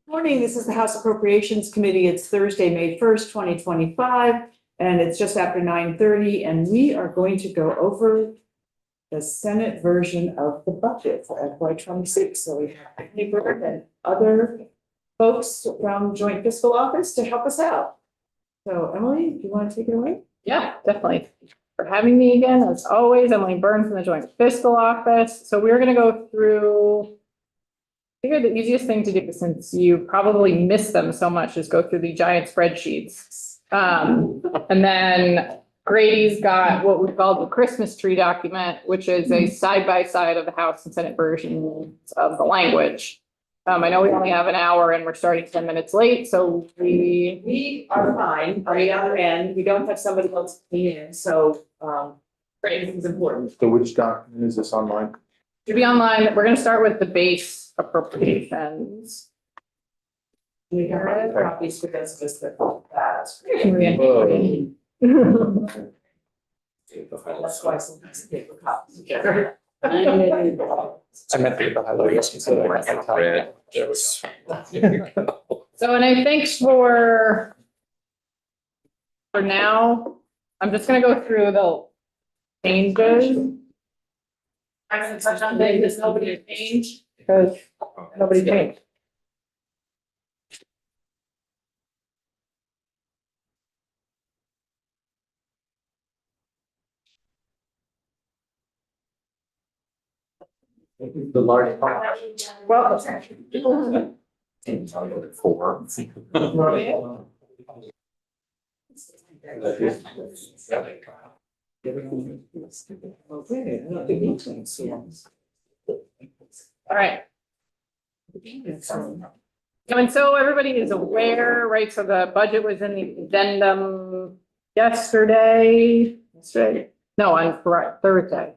Morning, this is the House Appropriations Committee. It's Thursday, May 1st, 2025, and it's just after 9:30, and we are going to go over the Senate version of the budget for FY26. So we have Anthony Bird and other folks from Joint Fiscal Office to help us out. So Emily, do you want to take it away? Yeah, definitely. For having me again, as always, Emily Byrne from the Joint Fiscal Office. So we're going to go through, I figured the easiest thing to do, since you probably miss them so much, is go through the giant spreadsheets. And then Grady's got what we call the Christmas tree document, which is a side-by-side of the House and Senate versions of the language. I know we only have an hour and we're starting 10 minutes late, so We are fine on the other end. We don't have somebody else in, so this is important. So which document is this online? should be online. We're going to start with the base appropriations. We have copies for this, just that. That's why sometimes paper copies. I meant the highlights. So, and I think for now, I'm just going to go through the changes. I'm going to touch on things that nobody changed because nobody changed. The large. Well, Four. all right. And so everybody is aware, right? So the budget was in the addendum yesterday. No, on Thursday,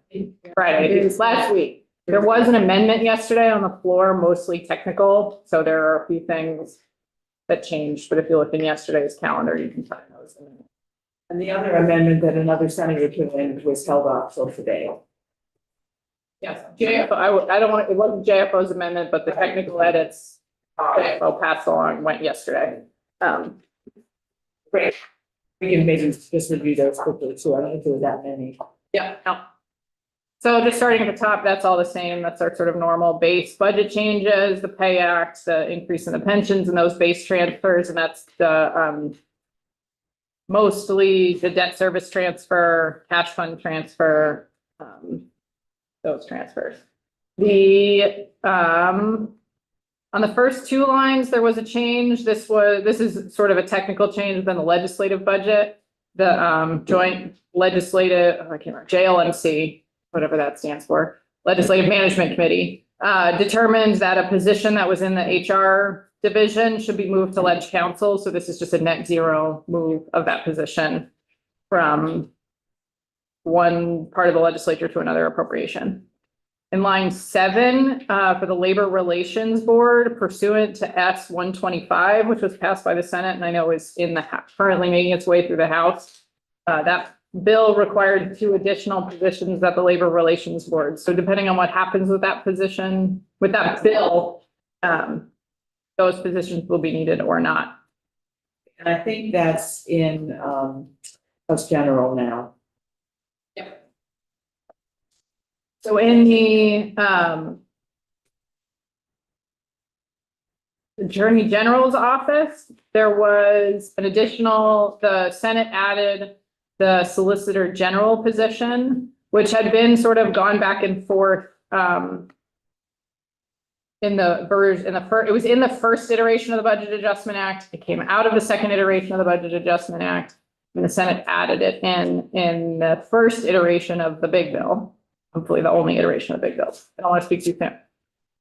Friday, it was last week. There was an amendment yesterday on the floor, mostly technical. So there are a few things that changed, but if you look in yesterday's calendar, you can find those. And the other amendment that another senator put in was held off till today. Yes, JFO, I don't want, it wasn't JFO's amendment, but the technical edits JFO passed along went yesterday. Great. We can maybe just review those quickly too. I don't think there were that many. Yeah, no. So just starting at the top, that's all the same. That's our sort of normal base budget changes, the pay act, the increase in the pensions and those base transfers, and that's the mostly the debt service transfer, cash fund transfer, those transfers. The on the first two lines, there was a change. This is sort of a technical change within the legislative budget. The joint legislative, I can't remember, JLMC, whatever that stands for, Legislative Management Committee, determined that a position that was in the HR division should be moved to Ledge Council. So this is just a net zero move of that position from one part of the legislature to another appropriation. In line 7, for the Labor Relations Board, pursuant to S 125, which was passed by the Senate and I know is in the currently making its way through the House, that bill required 2 additional positions at the Labor Relations Board. So depending on what happens with that position, with that bill, those positions will be needed or not. And I think that's in House General now. Yep. So in the Attorney General's office, there was an additional, the Senate added the Solicitor General position, which had been sort of gone back and forth in the version, it was in the first iteration of the Budget Adjustment Act. It came out of the second iteration of the Budget Adjustment Act, and the Senate added it in the first iteration of the big bill. Hopefully the only iteration of the big bill. I don't want to speak too soon.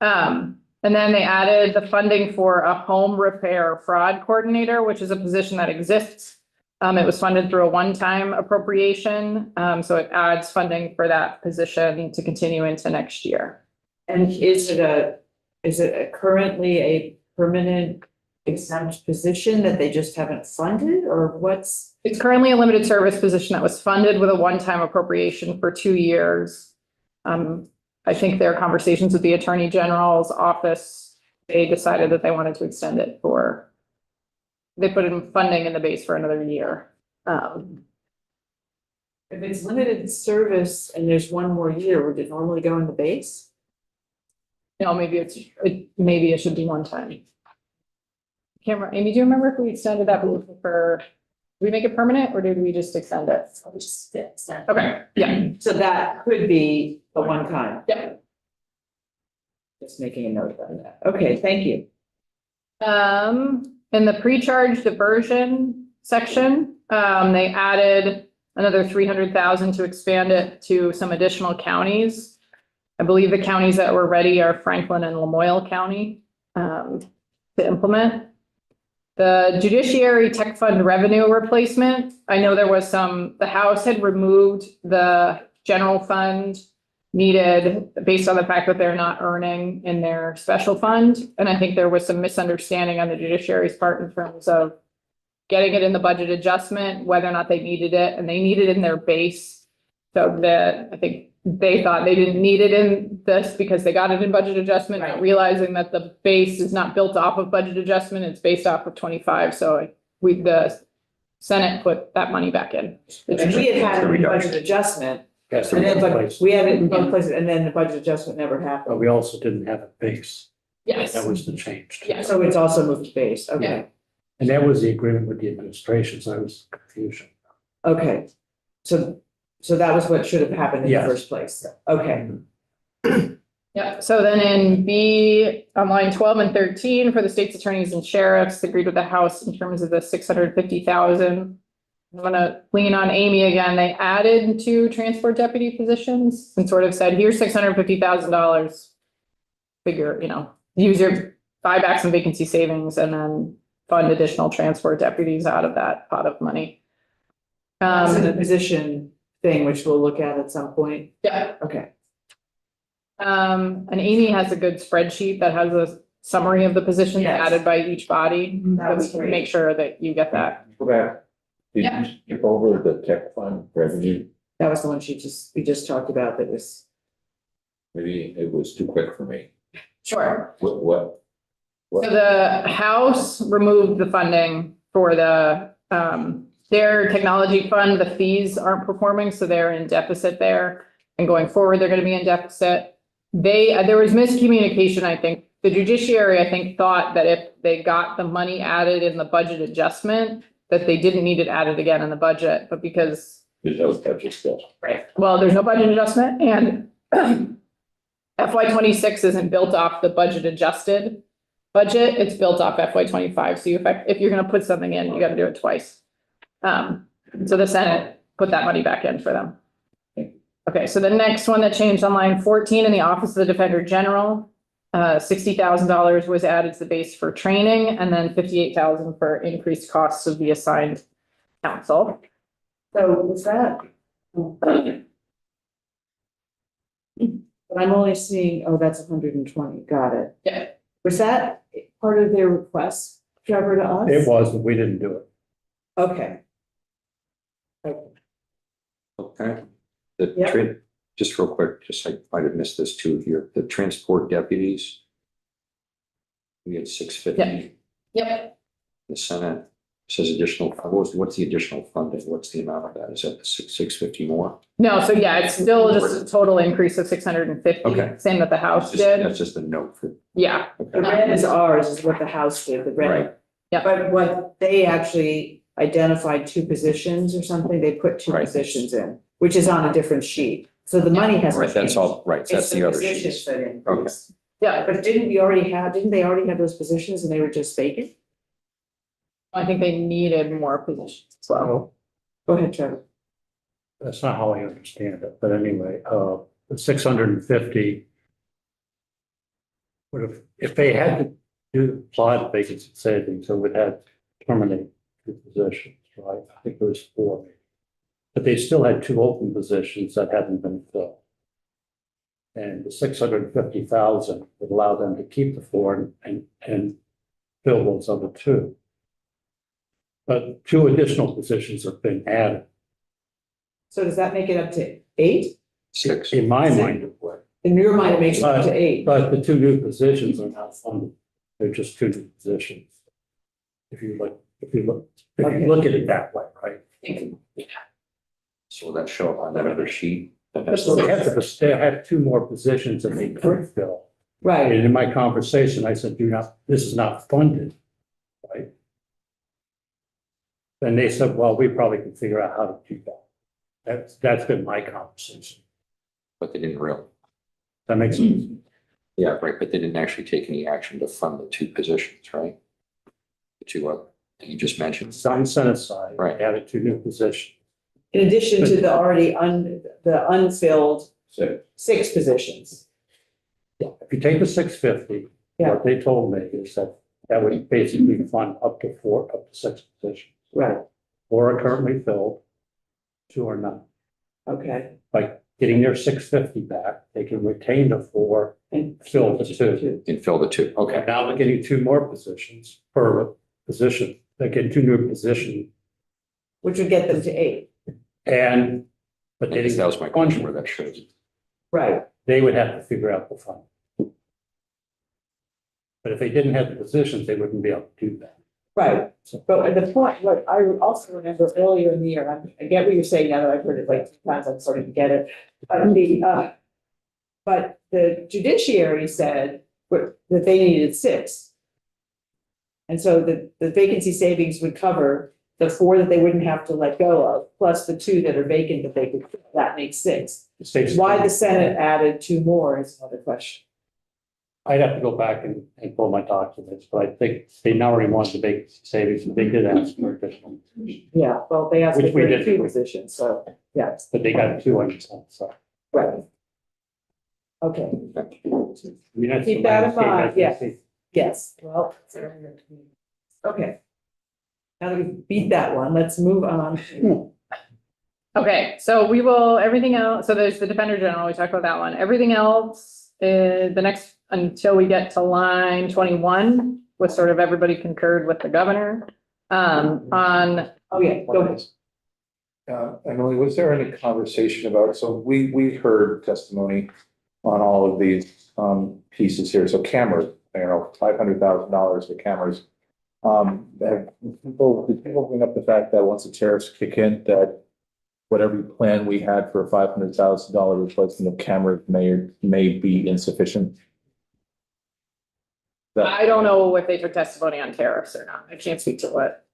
And then they added the funding for a home repair fraud coordinator, which is a position that exists. It was funded through a one-time appropriation. So it adds funding for that position to continue into next year. And is it currently a permanent exempt position that they just haven't funded, or what's? It's currently a limited service position that was funded with a one-time appropriation for 2 years. I think there are conversations with the Attorney General's office they decided that they wanted to extend it for, they put in funding in the base for another year. If it's limited service and there's one more year, would it normally go in the base? Maybe maybe it should be one time. Can't remember, Amy, do you remember if we extended that for, did we make it permanent or did we just extend it? Okay, yeah, So that could be a one time. yeah. Just making a note of that. Okay, thank you. In the pre-charge diversion section, they added another 300,000 to expand it to some additional counties. I believe the counties that were ready are Franklin and Lamoille County, to implement. The judiciary tech fund revenue replacement, I know there was the House had removed the general fund needed based on the fact that they're not earning in their special fund. And I think there was some misunderstanding on the judiciary's part in terms of getting it in the budget adjustment, whether or not they needed it, and they needed it in their base. So that I think they thought they didn't need it in this because they got it in budget adjustment, not Right. realizing that the base is not built off of budget adjustment, it's based off of 25. So the Senate put that money back in. And we had it in budget adjustment, Yes, and then, but place. we had it in both places, and then the budget adjustment never But happened. we also didn't have a base. Yes. That was the change. too. Yes. So it's also moved to base, okay, And that was the agreement with the administration, so there was confusion. okay. So that was what should have happened in the Yes. first place, okay. Yeah, so then in B, on line 12 and 13, for the state's attorneys and sheriffs, agreed with the House in terms of the 650,000. I'm gonna lean on Amy again. They added 2 transport deputy positions and sort of said, here's $650,000. Figure, use your buyback some vacancy savings and then fund additional transport deputies out of that pot of money. That's in a position thing, which we'll look at some point, Yeah. okay. And Amy has a good spreadsheet that has a summary of the positions Yes. added by each body. That So was we can great. make sure that you get that. Go back. Did Yeah. you skip over the tech fund revenue? That was the one we just talked about that was, Maybe it was too quick for me. Sure. What? So the House removed the funding for their technology fund. The fees aren't performing, so they're in deficit there. And going forward, they're gonna be in deficit. There was miscommunication, I think. The judiciary, I think, thought that if they got the money added in the budget adjustment, that they didn't need it added again in the budget, but because There's no budget still. well, there's no budget adjustment and FY 26 isn't built off the budget adjusted budget, it's built off FY 25. So if you're gonna put something in, you gotta do it twice. So the Senate put that money back in for them. Okay, so the next one that changed on line 14 in the Office of the Defender General, $60,000 was added to the base for training and then 58,000 for increased costs of the assigned counsel. so was that? But I'm only seeing, oh, that's 120, got it. Yeah. Was that part of their request, Trevor, to us? It was, but we didn't do it. Okay. Okay. The Yep. just real quick, just I might have missed this too here, the transport deputies. We had 650, Yep. the Senate says additional, what's the additional funding? What's the amount of that? Is that the 650 more? No, so yeah, it's still just a total increase of 650, Okay. same that the House Just- did. That's just a note for, Yeah, The okay, red is ours, is what the House did, the red. Right. Yeah. But what they actually identified 2 positions or something, they put 2 Right. positions in, which is on a different sheet. So the money hasn't right, that's changed. all, right, that's the other It's sheet. the positions that increase. yeah, But didn't they already have those positions and they were just vacant? I think they needed more positions as well. Well, Go ahead, Trevor. that's not how I understand it, but anyway, the 650. Would have, if they had to apply the vacancy savings, it would have to terminate 2 positions, right? I think there was 4. But they still had 2 open positions that hadn't been filled. And the 650,000 would allow them to keep the 4 and fill those other 2. But 2 additional positions have been added. So does that make it up to 8? 6. In my mind, it would. In your mind, it makes it up to 8. But the 2 new positions are not funded They're just two new positions. If you look at it that way, right? So will that show up on that other sheet? So they have two more positions that they could fill. Right, And in my conversation, I said, this is not funded, right? And they said, well, we probably can figure out how to do that. That's been my conversation. But they didn't really. That makes sense. Yeah, right, but they didn't actually take any action to fund the two positions, right? The two other that you just mentioned. It's on the Senate side, Right. they added two new positions. in addition to the already the unfilled So, 6 positions. If you take the 650, Yeah. what they told me is that would basically fund up to 6 positions. Right, 4 are currently filled, 2 are not. okay. By getting their 650 back, they can retain the 4, And fill the 2. And fill the two, Okay, okay. now they're getting 2 more positions per position. They get 2 new positions Which would get them to 8. but I guess that was my question where that shows. Right, they would have to figure out the fund. But if they didn't have the positions, they wouldn't be able to do that. right. But at the point, what I also remember earlier in the year, I get what you're saying now that I've heard it like 2 times, I'm starting to get it. But the judiciary said that they needed 6. And so the vacancy savings would cover the 4 that they wouldn't have to let go of, plus the 2 that are vacant that they could, that makes 6. The state's- Why the Senate added 2 more is another question. I'd have to go back and pull my documents, but I think they not only want the vacancy savings, but they did ask for additional, Yeah, well, they asked for Which we did. 32 positions, so, yes, but they got 2 on each side, so. right. Okay, I mean, that's Keep the that in landscape mind, as we yeah. see. yes, well. Okay. Now that we've beat that one, let's move on. Okay, so we will, everything else, so there's the Defender General, we talked about that one. Everything else, the next, until we get to line 21, with sort of everybody concurred with the governor. On, Oh, yeah, go ahead. Emily, was there any conversation about, so we heard testimony on all of these, pieces here, so cameras, $500,000 for cameras. Did people bring up the fact that once the tariffs kick in, that whatever plan we had for a $500,000 replacement of cameras may be insufficient? I don't know if they took testimony on tariffs or not. I can't speak to what.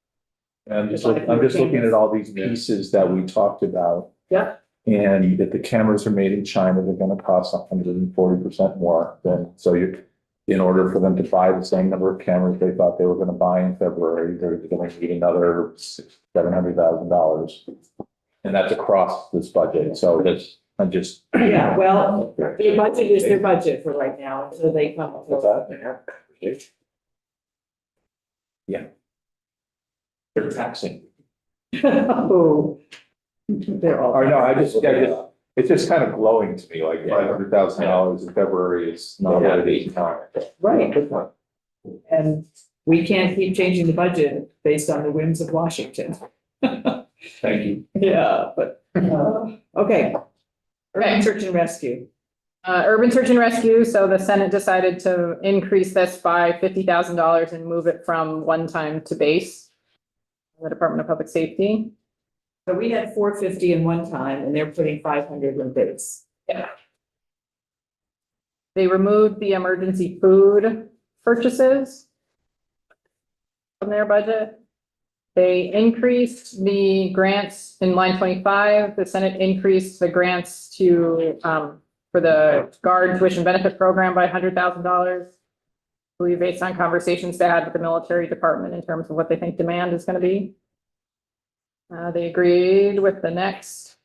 And I'm just looking at all these pieces that we talked about. Yeah. And if the cameras are made in China, they're gonna cost 140% more than, so in order for them to buy the same number of cameras they thought they were gonna buy in February, they're gonna need another $700,000. And that's across this budget, so I'm just. Yeah, well, their budget is their budget for right now, until they come. up with- What's that? Yeah. They're taxing. Oh. They're all. Or no, it's just kind of glowing to me, like $500,000 in February is not what it is now. Right, and we can't keep changing the budget based on the whims of Washington. Thank you. Yeah, but, okay. Urban search and rescue. Urban Search and Rescue, so the Senate decided to increase this by $50,000 and move it from one-time to base. The Department of Public Safety. So we had 450 in one time, and they're putting 500 in base. They removed the emergency food purchases from their budget. They increased the grants in line 25. The Senate increased the grants to, for the guard tuition benefit program by $100,000. I believe based on conversations they had with the military department in terms of what they think demand is going to be. They agreed with the next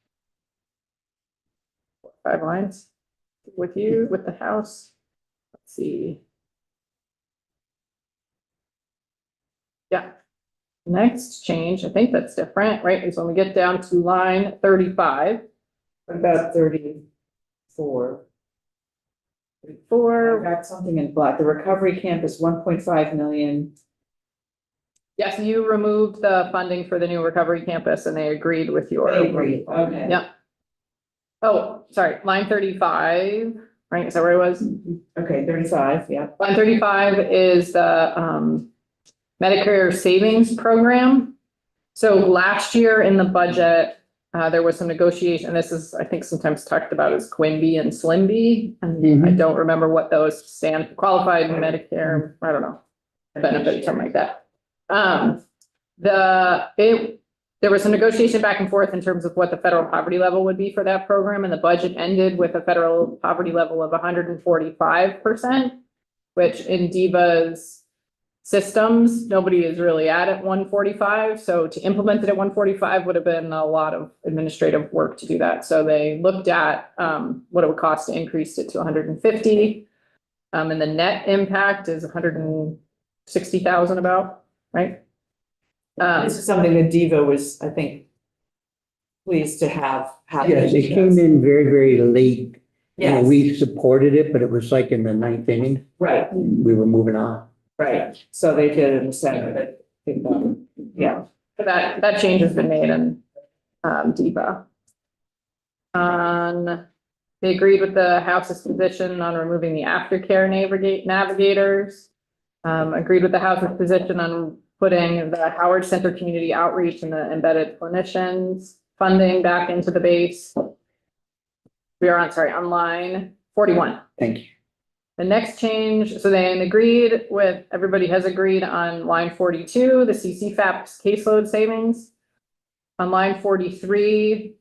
5 lines with you, with the House. Let's see. Yeah. Next change, I think that's different, right? Is when we get down to line 35. What about 34? I 34. got something in black. The recovery campus, 1.5 million. Yes, you removed the funding for the new recovery campus and they agreed with your. They agreed, okay. Yeah. Oh, sorry, line 35. right? Is that where it was? Okay, 35, yeah. Line 35 is the Medicare Savings Program. So last year in the budget, there was some negotiation, and this is, I think, sometimes talked about as Quimby and Slimby. And I don't remember what those stand, qualified Medicare, I don't know, benefit, something like that. There was some negotiation back and forth in terms of what the federal poverty level would be for that program, and the budget ended with a federal poverty level of 145%, which in DIVA's systems, nobody is really at 145. So to implement it at 145 would have been a lot of administrative work to do that. So they looked at what it would cost to increase it to 150. And the net impact is 160,000 about, right? This is something that Diva was, I think, pleased to have. Yes, it came in very, very late. Yes, We supported it, but it was like in the ninth inning. right, We were moving on. right. So they did it in the Senate, but, yeah. But that change has been made in DIVA. They agreed with the House's position on removing the aftercare navigators. Agreed with the House's position on putting the Howard Center Community Outreach and the embedded clinicians funding back into the base. We are on line 41. Thank you. The next change, so they agreed with, everybody has agreed on line 42, the CCFAP's caseload savings. On line 43,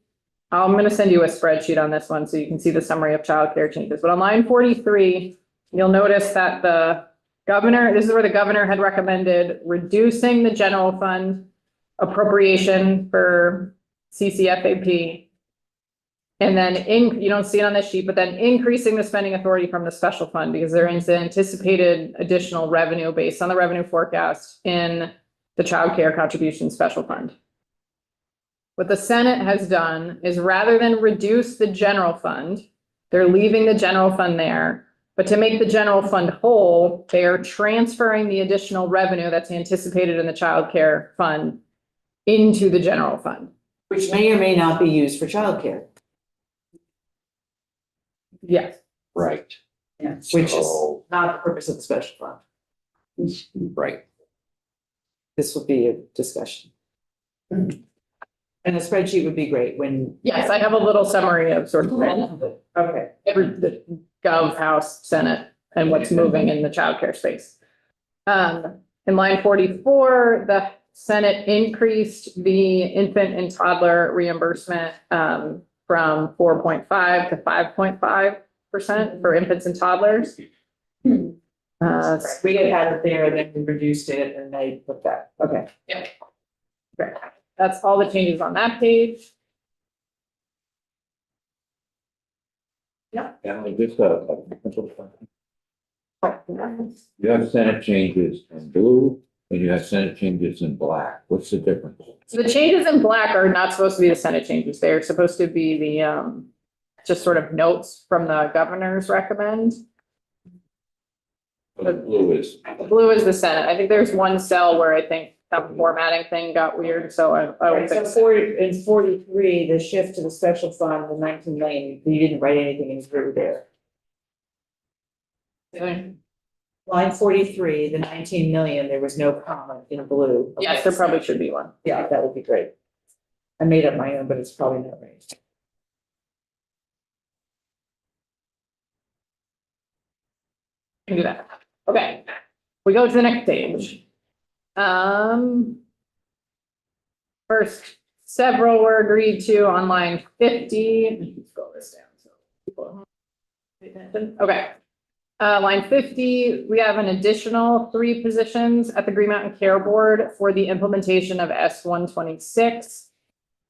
I'm going to send you a spreadsheet on this one so you can see the summary of childcare changes. But on line 43, you'll notice that the governor, this is where the governor had recommended reducing the general fund appropriation for CCFAP. And then you don't see it on this sheet, but then increasing the spending authority from the special fund because there is anticipated additional revenue based on the revenue forecast in the child care contribution special fund. What the Senate has done is rather than reduce the general fund, they're leaving the general fund there. But to make the general fund whole, they are transferring the additional revenue that's anticipated in the child care fund into the general fund. Which may or may not be used for childcare. Yes. Right, Yeah. Which is So- not the purpose of the special fund. right. This would be a discussion. And a spreadsheet would be great when. Yes, I have a little summary of sort of Okay. the Gov, House, Senate, and what's moving in the childcare space. In line 44, the Senate increased the infant and toddler reimbursement from 4.5 to 5.5% for infants and toddlers. We had it there, then we reduced it and they put that, okay. Great. That's all the changes on that page. And just a potential question. You have Senate changes in blue and you have Senate changes in black. What's the difference? So the changes in black are not supposed to be the Senate changes. They're supposed to be the just sort of notes from the governor's recommend. The blue is, The blue is the Senate. I think there's one cell where I think some formatting thing got weird, so I would Right, so fix it. 40 in 43, the shift to the special fund, the 19 million, you didn't write anything in blue there. Line 43, the 19 million, there was no comma in blue. Yes, there probably should be one. Yeah, that would be great. I made up my own, but it's probably not right. Can do that. Okay, we go to the next page. First, several were agreed to on line 50. Let me scroll this down so people pay attention. Okay. Line 50, we have an additional 3 positions at the Green Mountain Care Board for the implementation of S-126.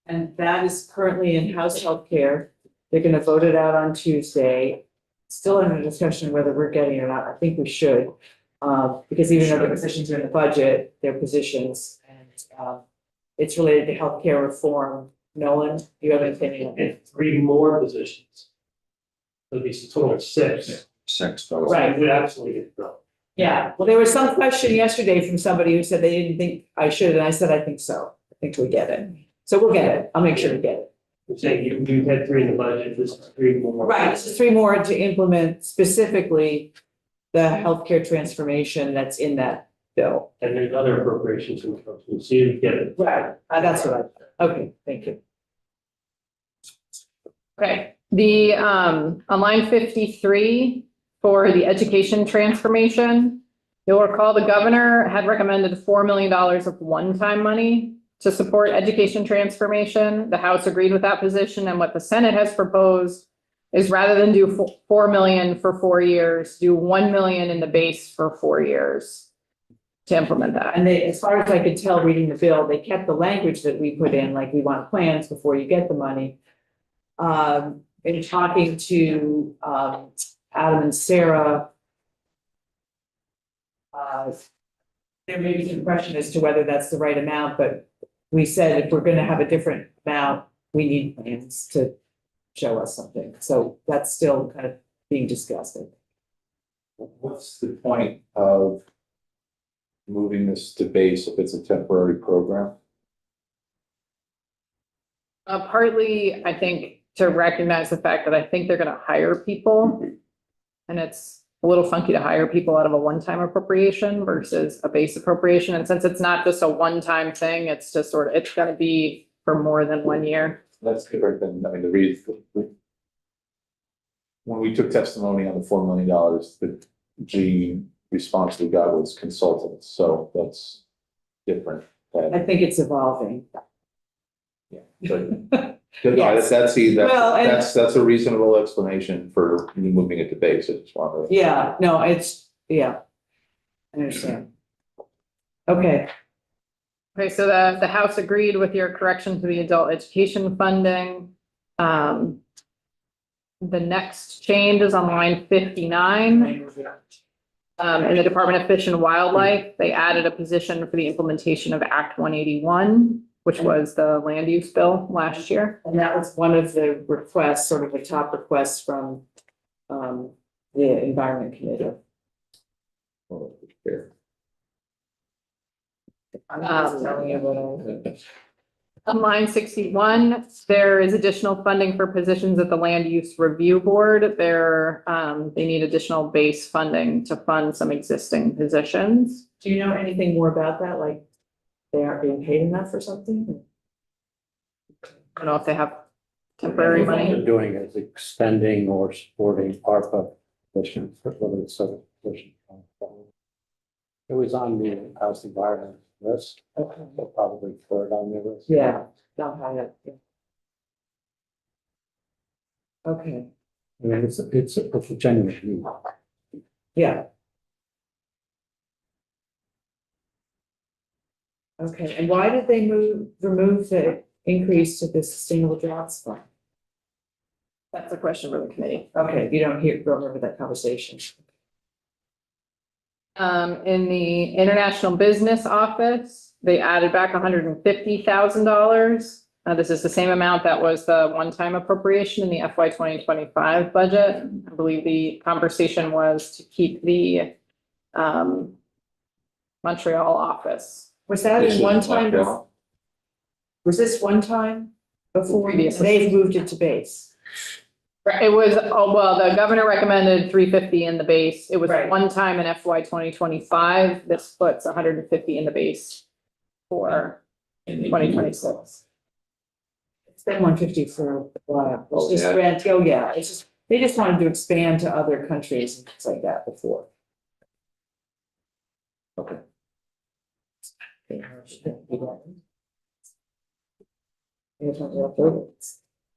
And that is currently in House Healthcare. They're gonna vote it out on Tuesday. Still in a discussion whether we're getting it or not. I think we should. Because even though the positions are in the budget, they're positions and it's related to healthcare reform. Nolan, do you have an opinion on it? And 3 more positions. It'll be a total of 6. 6 votes. Right. We absolutely go. Yeah, well, there was some question yesterday from somebody who said they didn't think I should, and I said, I think so. I think we get it. So we'll get it. I'll make sure we get it. You're saying you had three in the budget, this is three more. Right, this is three more to implement specifically the healthcare transformation that's in that bill. And there's other appropriations in the budget, so you get it. Right, that's what okay, thank you. Okay, on line 53 for the education transformation, you'll recall the governor had recommended $4 million of one-time money to support education transformation. The House agreed with that position, and what the Senate has proposed is rather than do 4 million for 4 years, do 1 million in the base for 4 years to implement that. And they, as far as I could tell reading the bill, they kept the language that we put in, like we want plans before you get the money. In talking to Adam and Sarah, there may be some question as to whether that's the right amount, but we said if we're going to have a different amount, we need plans to show us something. So that's still kind of being discussed. What's the point of moving this to base if it's a temporary program? Partly, I think, to recognize the fact that I think they're gonna hire people. And it's a little funky to hire people out of a one-time appropriation versus a base appropriation. And since it's not just a one-time thing, it's just it's gonna be for more than 1 year. That's different than, I mean, the reason. When we took testimony on the $4 million, the response we got was consultants, so that's different. I think it's evolving. Yeah. But Yes. Well, and- that's a reasonable explanation for moving it to base. I just wanted to. Yeah, no, yeah. I understand. Okay, Okay, so the House agreed with your correction to the adult education funding. The next change is on line 59. In the Department of Fish and Wildlife, they added a position for the implementation of Act 181, which was the land use bill last year. and that was one of the requests, sort of the top requests from the Environment Committee. I'm just telling you what On line 61, there is additional funding for positions at the Land Use Review Board. They need additional base funding to fund some existing positions. Do you know anything more about that? Like, they aren't being paid enough or something? I don't know if they have temporary What money. they're doing is extending or supporting ARPA positions, whether it's a position. It was on the House Environment list, Okay. so probably third on the list. Yeah, not high up. Yeah. Okay, I mean, it's a genuine need. yeah. Okay, and why did they remove the increase to the Sustainable Jobs Fund? That's a question for the committee. Okay, you don't remember that conversation. In the International Business Office, they added back $150,000. This is the same amount that was the one-time appropriation in the FY 2025 budget. I believe the conversation was to keep the Montreal office. Was that This in is one time? Montreal. Was this one time before? Previously. They've moved it to base. It was, well, the governor recommended 350 in the base. It was Right. one time in FY 2025. This puts 150 in the base for And they- 2026. It's been 150 for a while. Oh, It's just yeah. rent, yeah, it's just, they just wanted to expand to other countries and things like that before. Okay.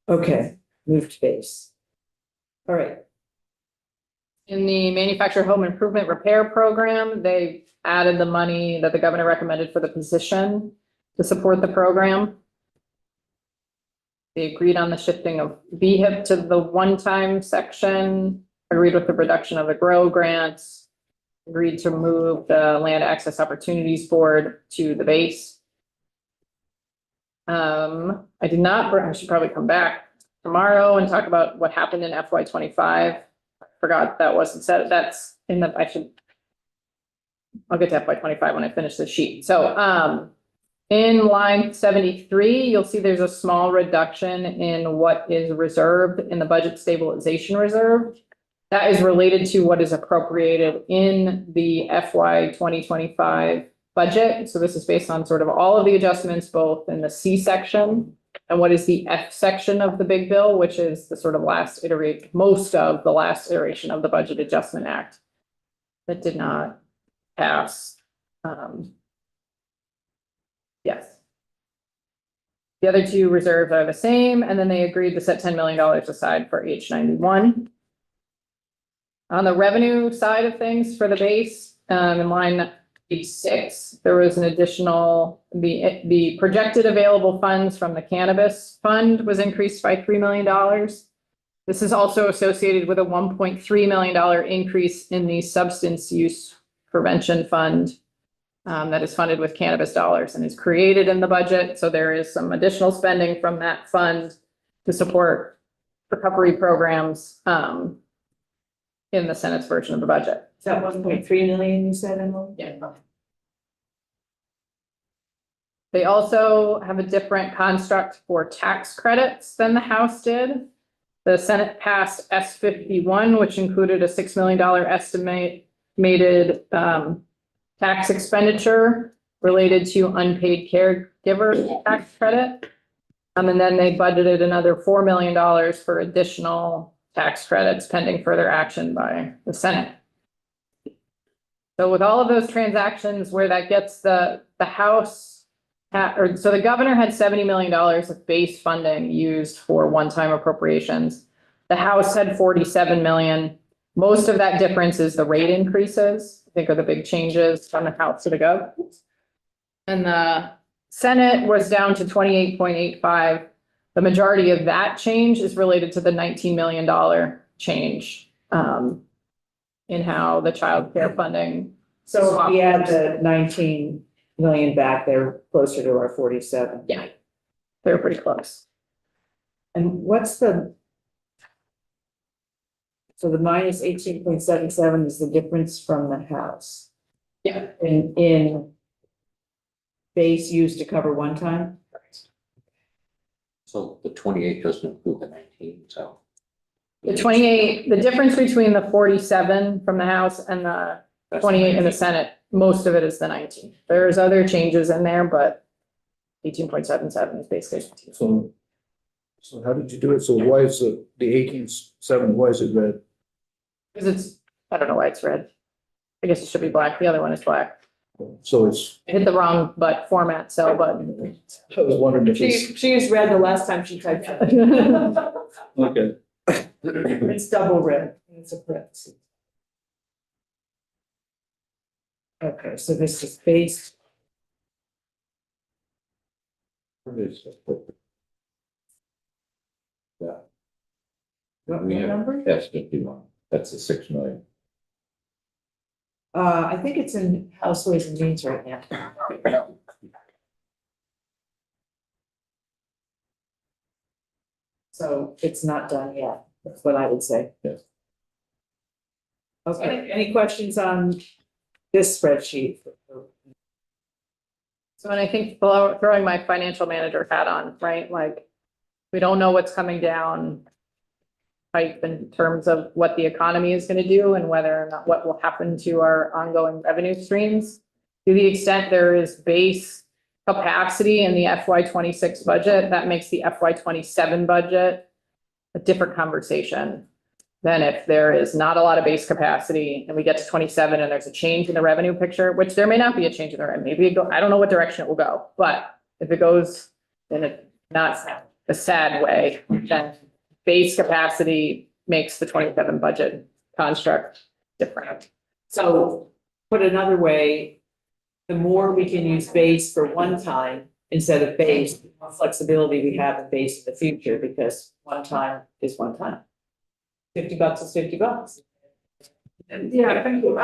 Okay, move to base. All right, In the manufactured home improvement repair program, they added the money that the governor recommended for the position to support the program. They agreed on the shifting of VHIP to the one-time section, agreed with the reduction of the GROW grants, agreed to move the Land Access Opportunities Board to the base. I should probably come back tomorrow and talk about what happened in FY 25. Forgot that wasn't said, that's in the, I'll get to FY 25 when I finish the sheet. So, In line 73, you'll see there's a small reduction in what is reserved in the budget stabilization reserve. That is related to what is appropriated in the FY 2025 budget. So this is based on sort of all of the adjustments, both in the C section and what is the F section of the big bill, which is the sort of most of the last iteration of the Budget Adjustment Act that did not pass. Yes. The other two reserves are the same, and then they agreed to set $10 million aside for H91. On the revenue side of things for the base, in line 6, there was an additional, the projected available funds from the cannabis fund was increased by $3 million. This is also associated with a $1.3 million increase in the substance use prevention fund that is funded with cannabis dollars and is created in the budget. So there is some additional spending from that fund to support recovery programs in the Senate's version of the budget. Is that 1.3 million you said, Emily? Yeah. They also have a different construct for tax credits than the House did. The Senate passed S51, which included a $6 million estimated tax expenditure related to unpaid caregiver tax credit. And then they budgeted another $4 million for additional tax credits pending further action by the Senate. So with all of those transactions, where that gets the House, so the governor had $70 million of base funding used for one-time appropriations. The House had 47 million. Most of that difference is the rate increases, I think, are the big changes from the House to the Gov. And the Senate was down to 28.85. The majority of that change is related to the $19 million change in how the child care funding. So if we add the 19 million back, they're closer to our 47. Yeah, they're pretty close. And what's the? So the minus 18.77 is the difference from the House. Yeah. In base used to cover one time? So the 28 doesn't include the 19, so. The 28, the difference between the 47 from the House and the 28 in the Senate, most of it is the 19. There's other changes in there, but 18.77 is basically. So how did you do it? So why is the 18.7, why is it red? Because it's, I don't know why it's red. I guess it should be black. The other one is black. So it's, I hit the wrong format cell button. I was wondering if it's, She used red the last time she tried. okay. It's double red. It's a parentheses. Okay, so this is base. What is it? Yeah, What we have number? S51, that's the 6 million. I think it's in House Ways and Means right now. So it's not done yet, that's what I would say. Yes. Okay, any questions on this spreadsheet? So, and I think throwing my financial manager hat on, right? Like, we don't know what's coming down pipe in terms of what the economy is going to do and whether or not what will happen to our ongoing revenue streams. To the extent there is base capacity in the FY26 budget, that makes the FY27 budget a different conversation than if there is not a lot of base capacity and we get to 27 and there's a change in the revenue picture, which there may not be a change in the revenue. Maybe it go, I don't know what direction it will go, but if it goes in a not a sad way, then base capacity makes the 27 budget construct different. So put another way, the more we can use base for one time instead of base, the more flexibility we have in base in the future, because one time is one time. $50 is $50. Yeah, thank you.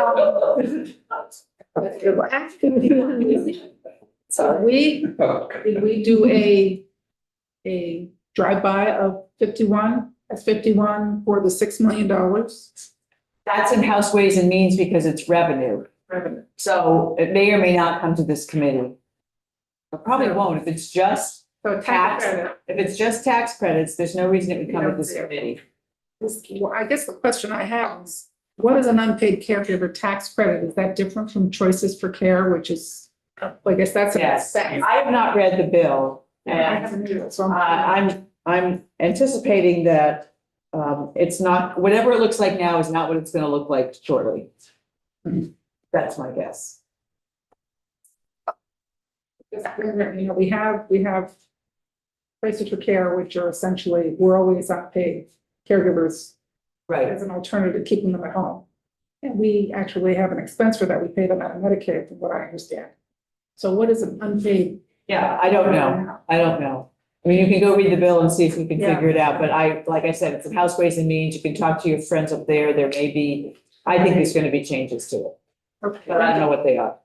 So did we do a drive-by of 51? That's 51 for the $6 million? That's in House Ways and Means because it's revenue. Revenue. So it may or may not come to this committee. It probably won't. If it's just So tax, tax credit. if it's just tax credits, there's no reason it would come to this committee. Well, I guess the question I have is, what is an unpaid caregiver tax credit? Is that different from choices for care, which is, I guess that's. Yes, I have not read the bill, I and haven't either, so I'm anticipating that it's not, whatever it looks like now is not what it's gonna look like shortly. That's my guess. You know, we have places for care, which are essentially, we're always unpaid caregivers Right. as an alternative to keeping them at home. And we actually have an expense for that. We pay them out of Medicaid, from what I understand. So what is an unpaid? Yeah, I don't know. I don't know. I mean, you can go read the bill and see if you can Yeah. figure it out, but like I said, it's in House Ways and Means. You can talk to your friends up there. There may be, I think there's gonna be changes to it, but I don't know what they are.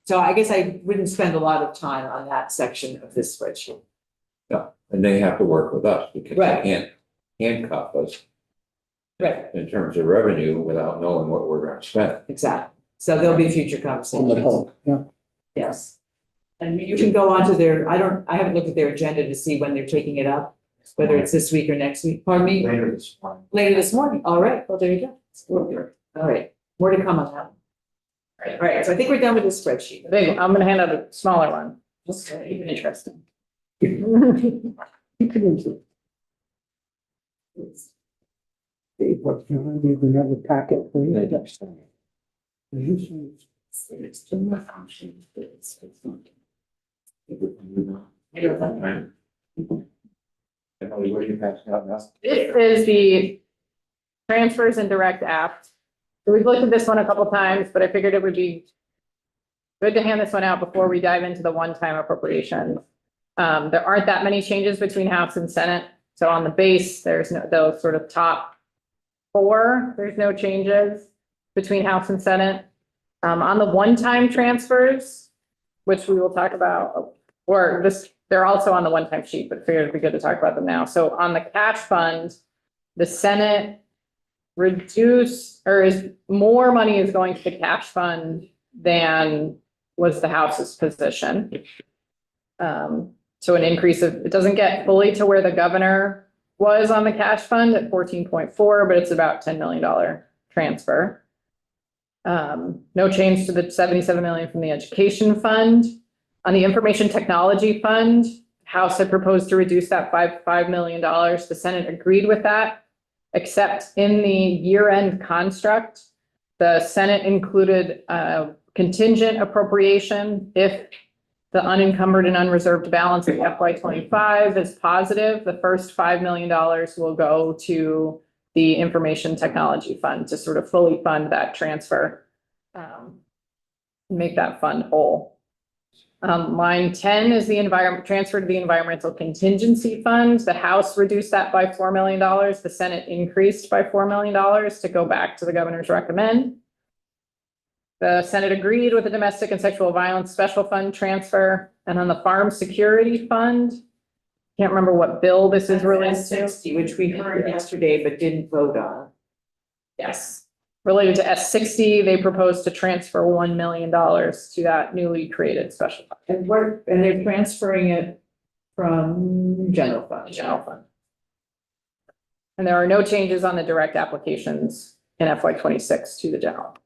So I guess I wouldn't spend a lot of time on that section of this spreadsheet. And they have to work with us because Right. they can't handcuff us Right. in terms of revenue without knowing what we're gonna spend. Exactly. So there'll be future On the conversations. whole, yeah. Yes. And you can go on to their, I haven't looked at their agenda to see when they're taking it up, whether it's this week or next week. Pardon me? Later this morning. Later this morning. All right. Well, there you go. All right. More to come on that. All right. So I think we're done with this spreadsheet. Big, I'm gonna hand out a smaller one, Okay. even interesting. Dave, what, you want to leave another packet for you? Emily, what are you passing out now? This is the transfers and direct apt. So we've looked at this one a couple times, but I figured it would be good to hand this one out before we dive into the one-time appropriations. There aren't that many changes between House and Senate. So on the base, there's no, those sort of top four, there's no changes between House and Senate. On the one-time transfers, which we will talk about, or this, they're also on the one-time sheet, but figured it'd be good to talk about them now. So on the cash fund, the Senate reduce, or is more money is going to the cash fund than was the House's position. So an increase of, it doesn't get fully to where the governor was on the cash fund at 14.4, but it's about $10 million transfer. No change to the 77 million from the education fund. On the information technology fund, House had proposed to reduce that by $5 million. The Senate agreed with that, except in the year-end construct, the Senate included a contingent appropriation if the unencumbered and unreserved balance of FY 25 is positive. The first $5 million will go to the information technology fund to sort of fully fund that transfer, make that fund whole. Line 10 is the transfer to the environmental contingency fund. The House reduced that by $4 million. The Senate increased by $4 million to go back to the governor's recommend. The Senate agreed with the domestic and sexual violence special fund transfer. And on the farm security fund, can't remember what bill this is related to. 60, which we heard yesterday but didn't vote on. Yes. Related to S60, they proposed to transfer $1 million to that newly created special fund. And they're transferring it from general fund. General fund. And there are no changes on the direct applications in FY 26 to the general.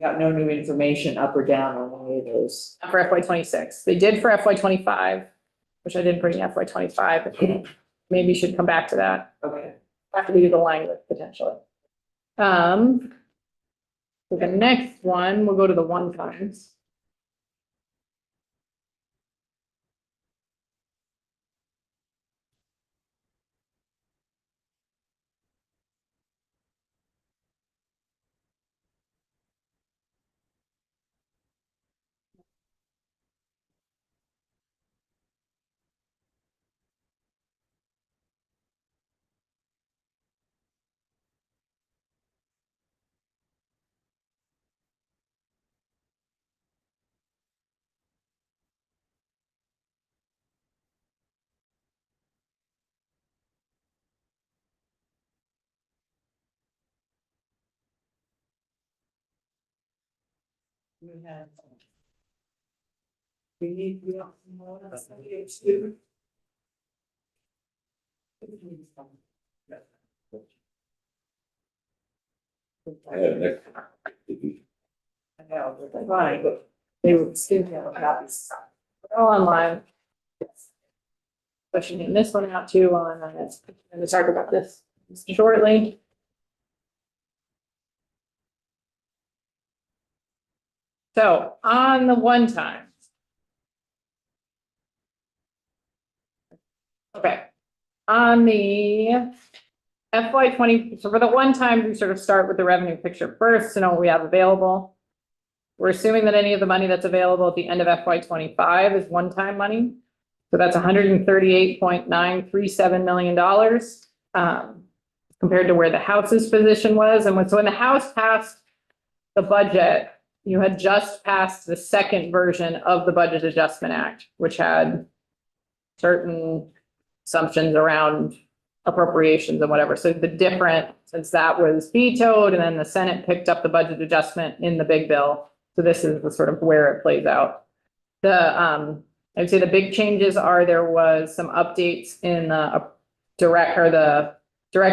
Got no new information up or down on any of those. For FY 26. They did for FY 25, which I didn't bring FY 25. Maybe should come back to that Okay. after we do the language potentially. So the next one, we'll go to the one times. We have. We have more than somebody to. I know, they're fine, but they would still have copies. All online. Pushing this one out too on, I'm going to talk about this shortly. So on the one time. Okay, on the FY20, so for the one time, we sort of start with the revenue picture first to know what we have available. We're assuming that any of the money that's available at the end of FY25 is one-time money. So that's $138.937 million compared to where the House's position was. And so when the House passed the budget, you had just passed the second version of the Budget Adjustment Act, which had certain assumptions around appropriations and whatever. So the different, since that was vetoed and then the Senate picked up the budget adjustment in the big bill. So this is the sort of where it plays out. I'd say the big changes are there was some updates in the direct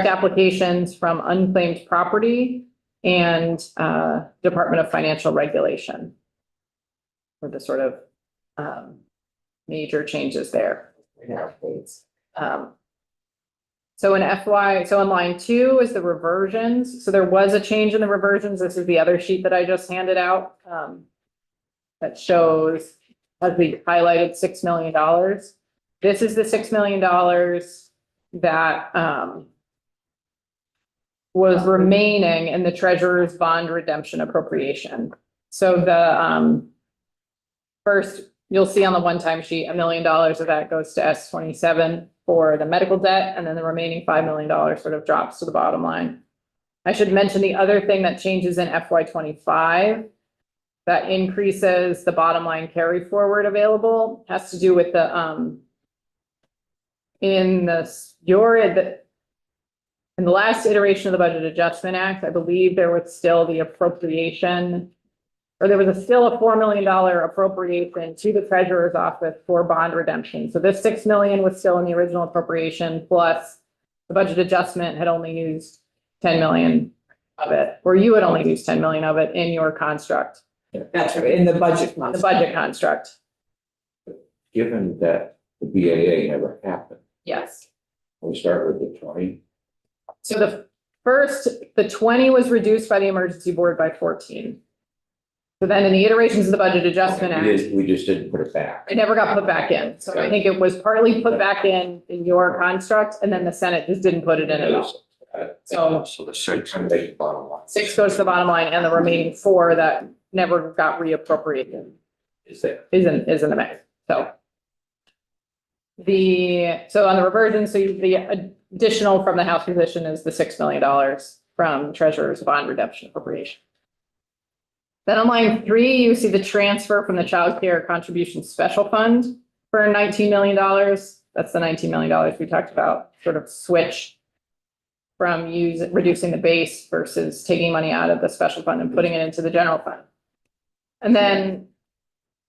applications from unclaimed property and Department of Financial Regulation. For the sort of major changes there. So in line 2 is the reversions. So there was a change in the reversions. This is the other sheet that I just handed out. That shows, as we highlighted, $6 million. This is the $6 million that was remaining in the treasurer's bond redemption appropriation. So the first, you'll see on the one-time sheet, $1 million of that goes to S27 for the medical debt, and then the remaining $5 million sort of drops to the bottom line. I should mention the other thing that changes in FY25 that increases the bottom line carry forward available has to do with the in the last iteration of the Budget Adjustment Act, I believe there was still the appropriation, or there was still a $4 million appropriation to the treasurer's office for bond redemption. So this $6 million was still in the original appropriation, plus the budget adjustment had only used 10 million of it, or you had only used 10 million of it in your construct. That's right, in the budget. The budget construct, Given that the BAA never happened, yes. we start with the 20. So the 20 was reduced by the emergency board by 14. So then in the iterations of the Budget Adjustment Act, We just didn't put it back. it never got put back in. So I think it was partly put back in your construct, and then the Senate just didn't put it in at all. So the six. Bottom line. 6 goes to the bottom line, and the remaining 4 that never got reappropriated Is there? is in the mix. So on the reversion, so the additional from the House position is the $6 million from Treasurer's bond redemption appropriation. Then on line 3, you see the transfer from the Child Care Contribution Special Fund for $19 million. That's the $19 million we talked about, sort of switch from reducing the base versus taking money out of the special fund and putting it into the general fund. And then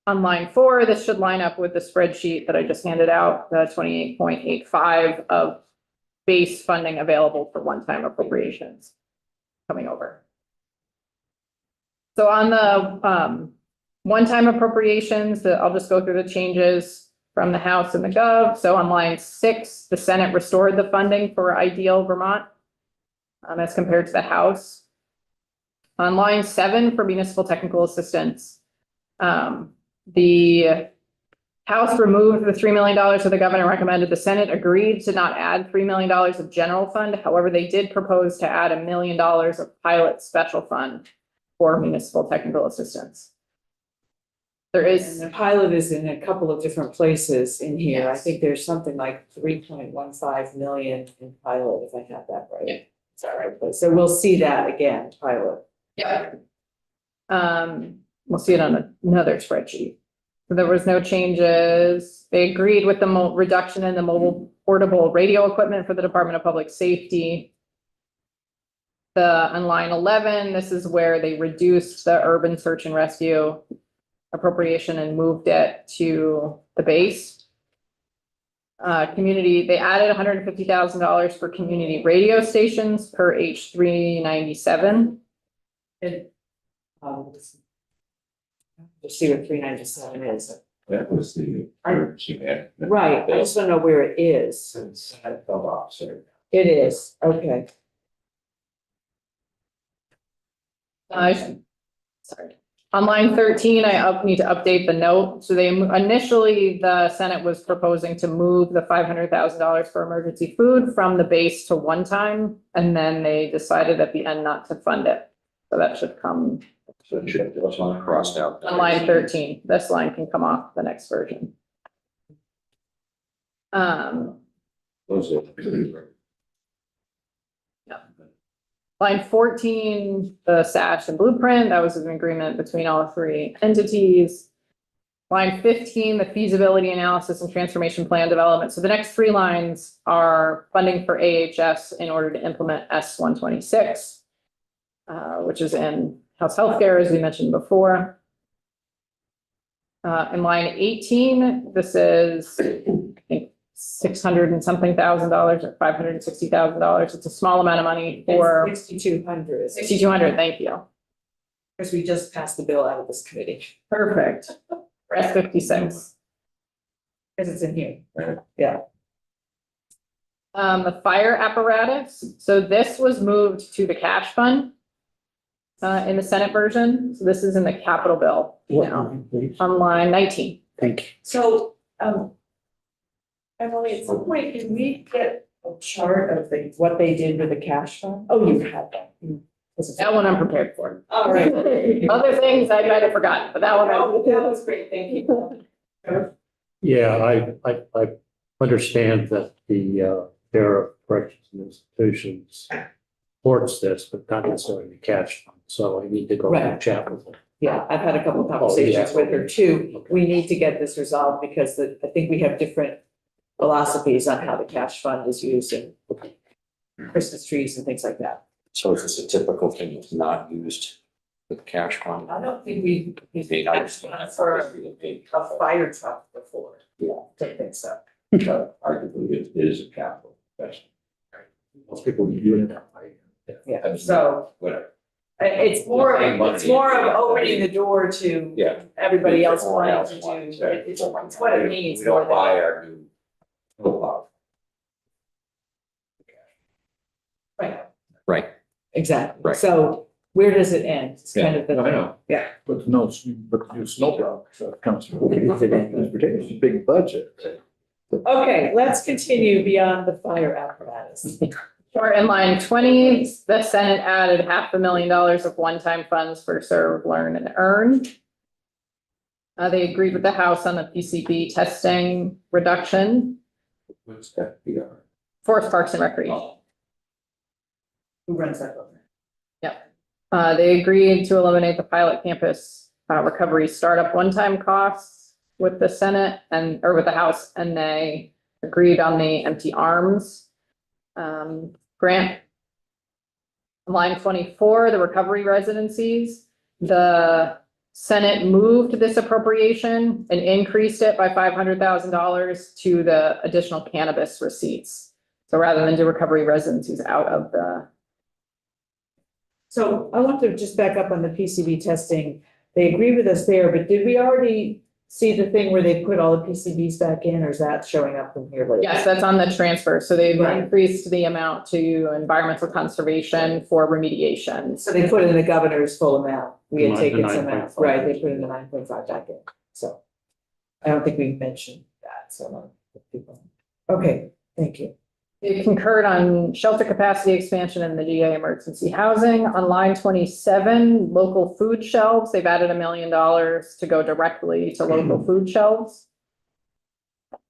on line 4, this should line up with the spreadsheet that I just handed out, the 28.85 of base funding available for one-time appropriations coming over. So on the one-time appropriations, I'll just go through the changes from the House and the Gov. So on line 6, the Senate restored the funding for Ideal Vermont as compared to the House. On line 7 for municipal technical assistance, the House removed the $3 million that the governor recommended. The Senate agreed to not add $3 million of general fund. However, they did propose to add $1 million of pilot special fund for municipal technical assistance. There is. And the pilot is in a couple of different places in here. I Yes. think there's something like 3.15 million in pilot, if I have that right. Yeah. Is that right? So we'll see that again, pilot. Yeah. We'll see it on another spreadsheet. So there was no changes. They agreed with the reduction in the mobile portable radio equipment for the Department of Public Safety. on line 11, this is where they reduced the urban search and rescue appropriation and moved it to the base. Community, they added $150,000 for community radio stations per H 397. Just see what 397 is. That was the emergency management. Right, I just don't know where it is. Since I fell off, sorry. It is, okay. Sorry. On line 13, I need to update the note. So they initially, the Senate was proposing to move the $500,000 for emergency food from the base to one time, and then they decided at the end not to fund it. So that should come So it should, that's not crossed out. on line 13. This line can come off the next version. Those are. Line 14, the SASH and blueprint, that was an agreement between all three entities. Line 15, the feasibility analysis and transformation plan development. So the next three lines are funding for AHS in order to implement S126, which is in house healthcare, as we mentioned before. In line 18, this is, I think, $600 and something thousand or $560,000. It's a small amount of money for 6,200. 6,200. Thank you. Because we just passed the bill out of this committee. Perfect. For S56. Because it's in here. Right. Yeah. The fire apparatus. So this was moved to the cash fund in the Senate version. So this is in the capital bill What now line, please? on line 19. Thank you. So, Emily, at some point, can we get a chart of what they did with the cash fund? Oh, you had that. That one I'm prepared for. All right. Other things I might have forgotten, but that one. That was great, thank you. Yeah, I understand that the Bureau of Corrections and Institutions supports this, but not necessarily the cash fund, so I need to go Right. and chat with them. Yeah, I've had a couple of conversations with her too. We need to get this resolved because I think we have different philosophies on how the cash fund is used in Christmas trees and things like that. So is this a typical thing that's not used with cash fund? I don't think we've used the Maybe I cash just- fund for a fire truck before. Yeah. Don't think so. But arguably, it is a capital investment. Most people do it that way. Yeah, so Whatever. it's more of opening the door to Yeah. everybody else Everyone wanting else to wants do. it. It's what it means We more don't than. buy our new co-op. Right, Right. exactly. Right. So where does it end? It's kind of the Yeah, I thing. know. Yeah. But no, but new snowplow, so it comes from. It's a big budget. Okay, let's continue beyond the fire apparatus. Or in line 20, the Senate added $500,000 of one-time funds for serve, learn, and earn. They agreed with the House on the PCB testing reduction, What's FBR? Forest Parks and Recreation. Who runs that program? They agreed to eliminate the pilot campus recovery startup one-time costs with the Senate or with the House, and they agreed on the empty arms grant. Line 24, the recovery residencies. The Senate moved this appropriation and increased it by $500,000 to the additional cannabis receipts. So rather than do recovery residencies out of the. So I want to just back up on the PCB testing. They agree with us there, but did we already see the thing where they put all the PCBs back in, or is that showing up from here later? Yes, that's on the transfer. So they've Right. increased the amount to environmental conservation for remediation. So they put in the governor's full amount. We had The taken some out, 9.5. right, they put in the 9.5 back in, so. I don't think we mentioned that, so. Okay, thank you. They concurred on shelter capacity expansion and the GA emergency housing. On line 27, local food shelves, they've added $1 million to go directly to local food shelves.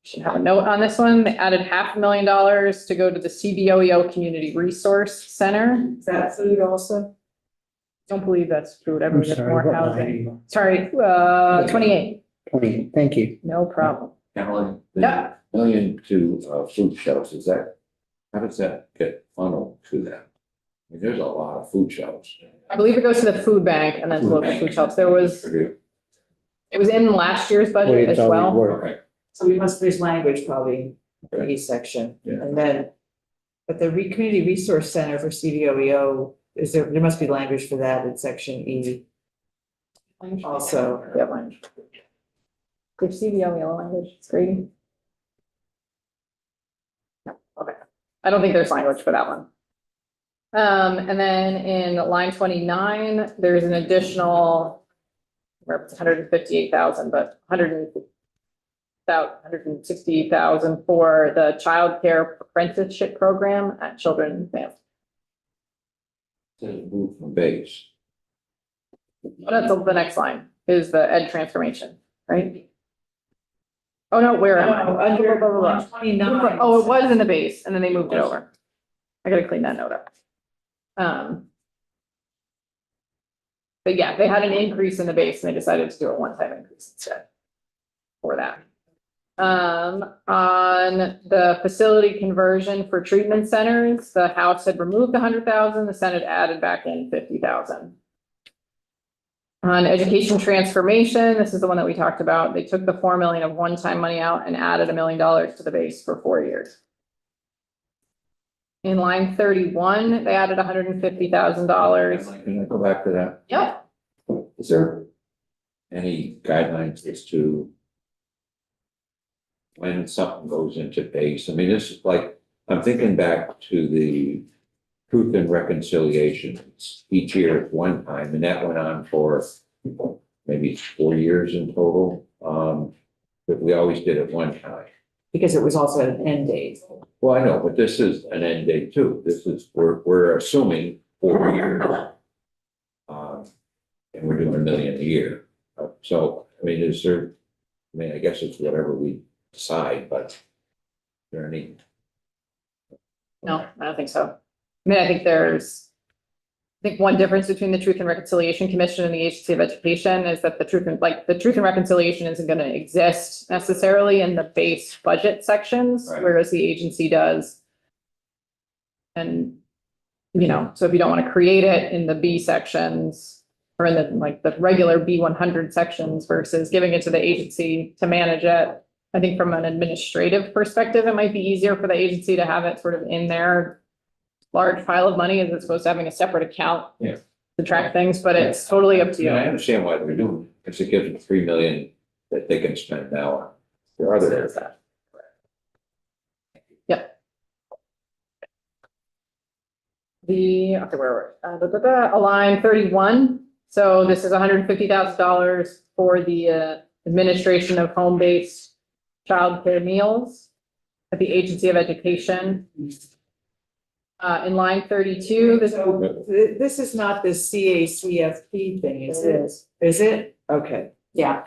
Should have a note on this one. They added $500,000 to go to the CBOEO Community Resource Center. Is that food also? Don't believe that's food. I I'm believe it's sorry, more what housing. line? Sorry, 28. 20, thank you. No problem. Emily, Yeah. the million to food shelves, how does that get funneled to them? mean, there's a lot of food shelves. I believe it goes to the food bank and then to local food shelves. There was, it was in last year's budget as well. Okay. So there's language probably for each section, Yeah. and then, but the Community Resource Center for CVOEO, there must be language for that in section E also. Yeah, language. There's CVO language, it's great. No, okay. I don't think there's language for that one. And then in line 29, there's an additional, where it's 158,000, but 160,000 for the childcare apprenticeship program at Children and Families. Says move from base. That's the next line, is the ed transformation, right? Oh, no, where am I? Under Blah, blah, blah, blah. 29. Oh, it was in the base, and then they moved it over. I gotta clean that note up. But yeah, they had an increase in the base, and they decided to do a one-time increase instead for that. On the facility conversion for treatment centers, the House had removed 100,000, the Senate added back in 50,000. On education transformation, this is the one that we talked about. They took the 4 million of one-time money out and added $1 million to the base for 4 years. In line 31, they added $150,000. Can I go back to that? Yep. Is there any guidelines as to when something goes into base? I mean, this is like, I'm thinking back to the Truth and Reconciliation. Each year at one time, and that went on for maybe 4 years in total. But we always did it one time. Because it was also an end date. Well, I know, but this is an end date too. This is, we're assuming 4 years. And we're doing $1 million a year. So, I mean, is there, I mean, I guess it's whatever we decide, but is there any? No, I don't think so. I mean, I think one difference between the Truth and Reconciliation Commission and the Agency of Education is that the Truth and Reconciliation isn't going to exist necessarily in the base budget sections, Right. whereas the agency does. And, so if you don't want to create it in the B sections or in the regular B100 sections versus giving it to the agency to manage it, I think from an administrative perspective, it might be easier for the agency to have it sort of in their large pile of money as opposed to having a separate account Yeah. to track things, but it's totally up to I you. understand why they're doing it, because it gives them 3 million that they can spend now on their other areas. Yep. Okay, where were we? Line 31. So this is $150,000 for the administration of home-based childcare meals at the Agency of Education. In line 32, This is not the CACFP thing, is it? Is it? Okay, yeah,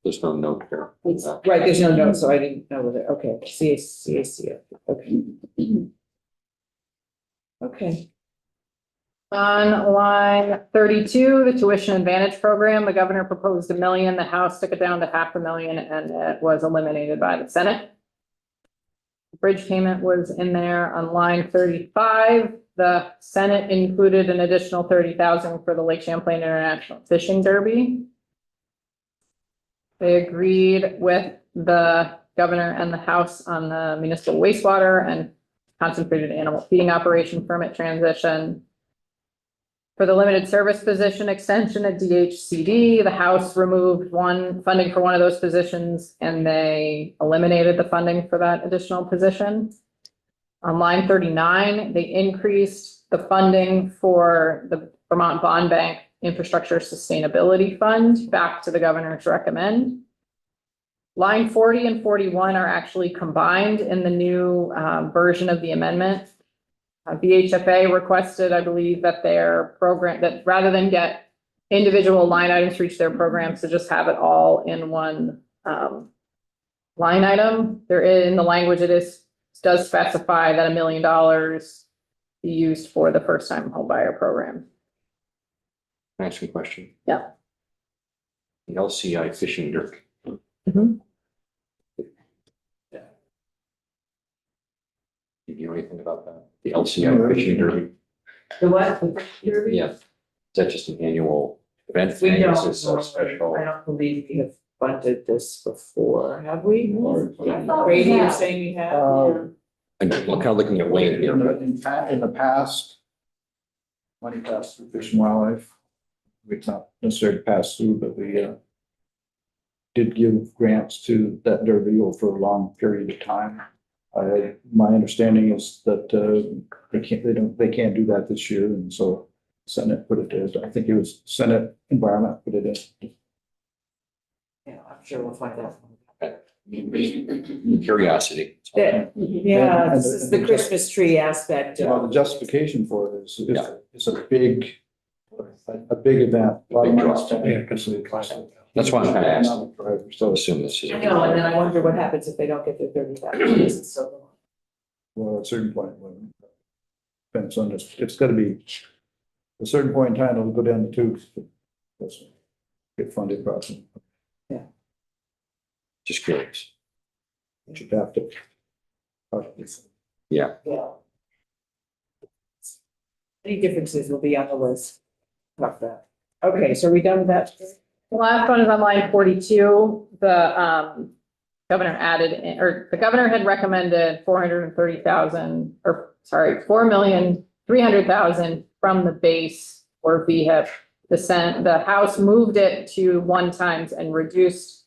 There's no note there. right, there's no note, so I didn't know whether, okay, CACFP, okay. Okay, on line 32, the tuition advantage program, the governor proposed $1 million, the House took it down to $500,000, and it was eliminated by the Senate. Bridge payment was in there on line 35. The Senate included an additional 30,000 for the Lake Champlain International Fishing Derby. They agreed with the governor and the House on the municipal wastewater and concentrated animal feeding operation permit transition. For the limited service position extension at DHCD, the House removed funding for one of those positions and they eliminated the funding for that additional position. On line 39, they increased the funding for the Vermont Bond Bank Infrastructure Sustainability Fund back to the governor's recommend. Line 40 and 41 are actually combined in the new version of the amendment. VHFA requested, I believe, that their program, that rather than get individual line items for each of their programs, to just have it all in one line item. There in the language, does specify that $1 million be used for the first time home buyer program. Can I ask you a question? Yeah. The LCI fishing derby. Mhm. Do you know anything about that? The LCI fishing derby? The what? Yeah. Is that just an annual event? We thing? don't, Is this a special? I don't believe we have funded this before, have we? Or- Brady, you're saying we have? I'm kind of looking at Wayne here. In the past, money passed through Fish and Wildlife. We've not necessarily passed through, but we did give grants to that derby for a long period of time. My understanding is that they can't do that this year, and so Senate put it there. I think it was Senate Environment put it in. Yeah, I'm sure we'll find out. Curiosity. Yeah, And this is the Christmas tree aspect. Well, the justification for it is it's a big event. A lot of money spent. Yeah, because of the classic. That's why I'm kind of asking. So, I assume this is. I know, and then I wonder what happens if they don't get their 30,000. So, well, at a certain point, depends on this, it's gotta be, at a certain point in time, it'll go down the tubes. That's get funded process. Just curious. You'd have to. Yeah. yeah. Any differences will be on the list. Talk that. Okay, so are we done with that? The last one is on line 42. The governor the governor had recommended 430,000, or sorry, 4,300,000 from the base for VHIP. The House moved it to one times and reduced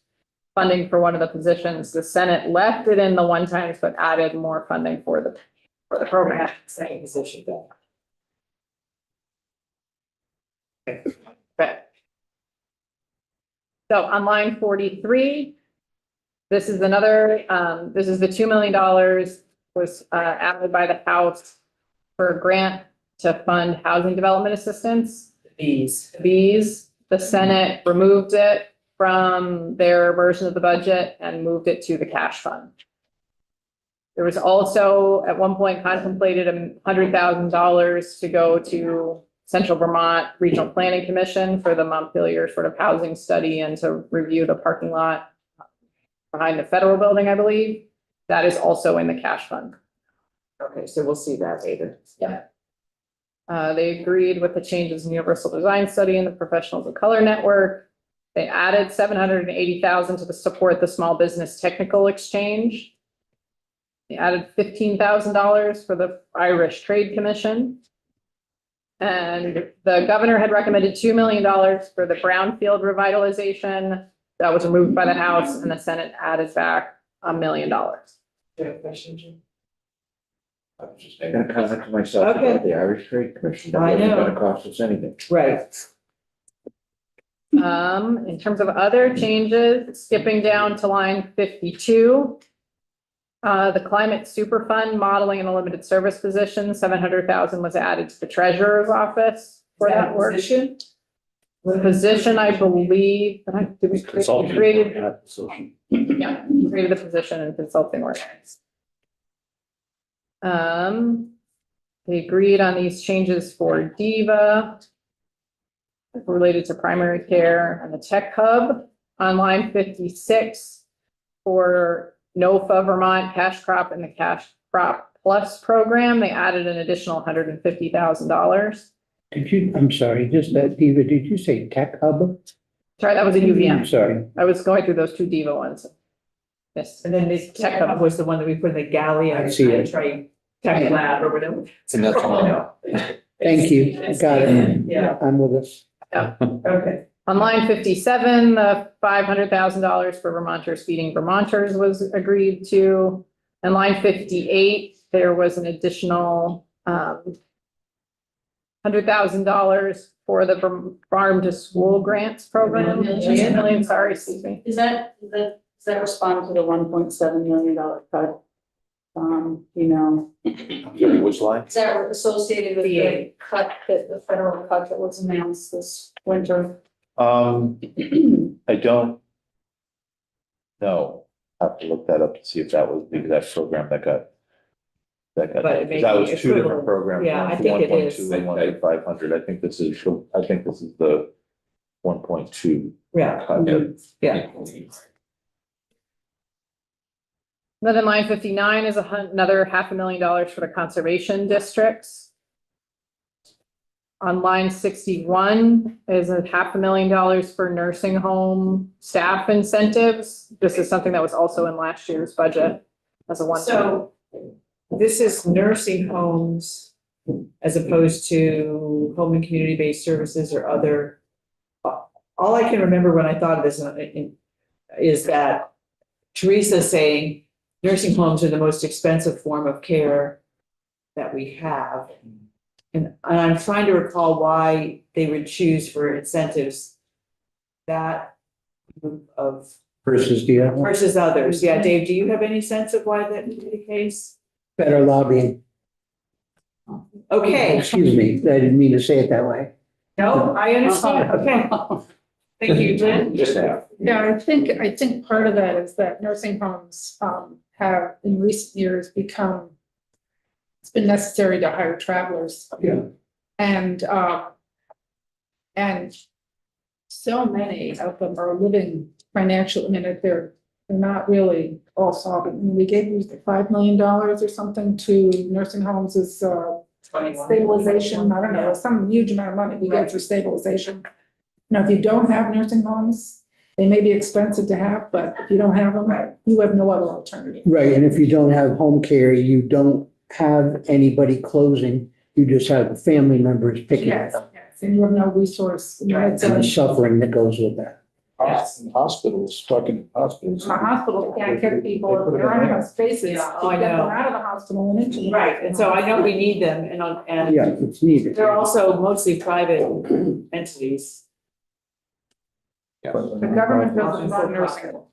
funding for one of the positions. The Senate left it in the one times, but added more funding for the program. Same position then. Okay. So on line 43, this is another, this is the $2 million was added by the House for a grant to fund housing development assistance. These, the Senate removed it from their version of the budget and moved it to the cash fund. There was also at one point contemplated $100,000 to go to Central Vermont Regional Planning Commission for the Montpelier sort of housing study and to review the parking lot behind the federal building, I believe. That is also in the cash fund. Okay, so we'll see that later. Yeah. They agreed with the changes in universal design study and the professionals of color network. They added 780,000 to support the small business technical exchange. They added $15,000 for the Irish Trade Commission. And the governor had recommended $2 million for the brownfield revitalization. That was removed by the House, and the Senate added back $1 million. Do you have a question, Jim? I was just making a comment to myself Okay. about the Irish Trade Commission. That I wasn't know. gonna cost us anything. Right. In terms of other changes, skipping down to line 52. The climate super fund modeling and a limited service position, 700,000 was added to the treasurer's office for that work. Position? The position, I believe, did we Consulting. created, That position. yeah, created the position in consulting organization. They agreed on these changes for DEVA related to primary care and the tech hub on line 56 for NOFA Vermont Cash Crop and the Cash Crop Plus program. They added an additional $150,000. I'm sorry, just that, Diva, did you say tech hub? Sorry, that was a I'm UVM. sorry. I was going through those two DEVA ones. Yes. And then this tech hub was the one that we put in the galley. I see it. Tech lab or whatever. And that's all. Thank you, got it. Yeah, I'm with us. okay. On line 57, the $500,000 for Vermonters feeding Vermonters was agreed to. And line 58, there was an additional $100,000 for the farm to school grants program. $1 million, sorry, excuse me. Does that respond to the $1.7 million cut? Which line? Is that associated with the cut that the federal cut that was announced this winter? I don't know. Have to look that up to see if that was the exact program that got. But it may Because that be was two different equivalent. programs. Yeah, one I for think it 1.2 is. and one for 500. I think this is the 1.2. Yeah, cut. yeah. Then in line 59 is another $500,000 for the conservation districts. On line 61 is $500,000 for nursing home staff incentives. This is something that was also in last year's budget as a one. So this is nursing homes as opposed to home and community-based services or other. All I can remember when I thought of this is that Teresa's saying nursing homes are the most expensive form of care that we have. And I'm trying to recall why they would choose for incentives that group of Versus the other, versus others. Yeah, Dave, do you have any sense of why that would be the case? better lobbying. Okay, Excuse me, I didn't mean to say it that way. no, I understand. Okay, thank you, Jen. Just that. Yeah, I think part of that is that nursing homes, have in recent years become, it's been necessary to hire travelers. Yeah. And so many of them are living financially, I mean, they're not really all solvent. We gave you $5 million or something to nursing homes as, stabilization, I don't know, some huge amount of money we get for stabilization. Now, if you don't have nursing homes, they may be expensive to have, but if you don't have them, you have no other alternative. Right, and if you don't have home care, you don't have anybody closing, you just have family members picking it Yes, up. yes, and you have no resource. You know, it's And the a- suffering that goes with that. Hospitals, fucking hospitals. The hospital can't get people, there aren't enough spaces to Yeah, get I them know. out of the hospital and into. the Right, and so I know we need them and Yeah, it's needed. they're also mostly private entities. The government doesn't run nursing homes.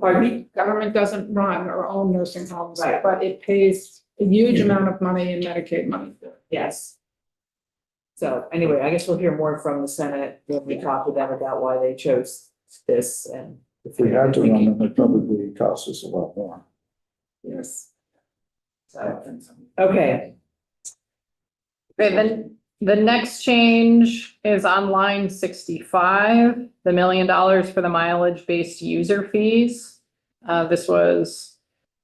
Pardon me? Government doesn't run or own nursing homes, Right. but it pays a huge amount of money in Medicaid money. Yes. So anyway, I guess we'll hear more from the Senate when we talk with them about why they chose this and. If we had to run them, it probably cost us a lot more. Yes. So, okay, Okay, then the next change is on line 65, the $1 million for the mileage-based user fees. This was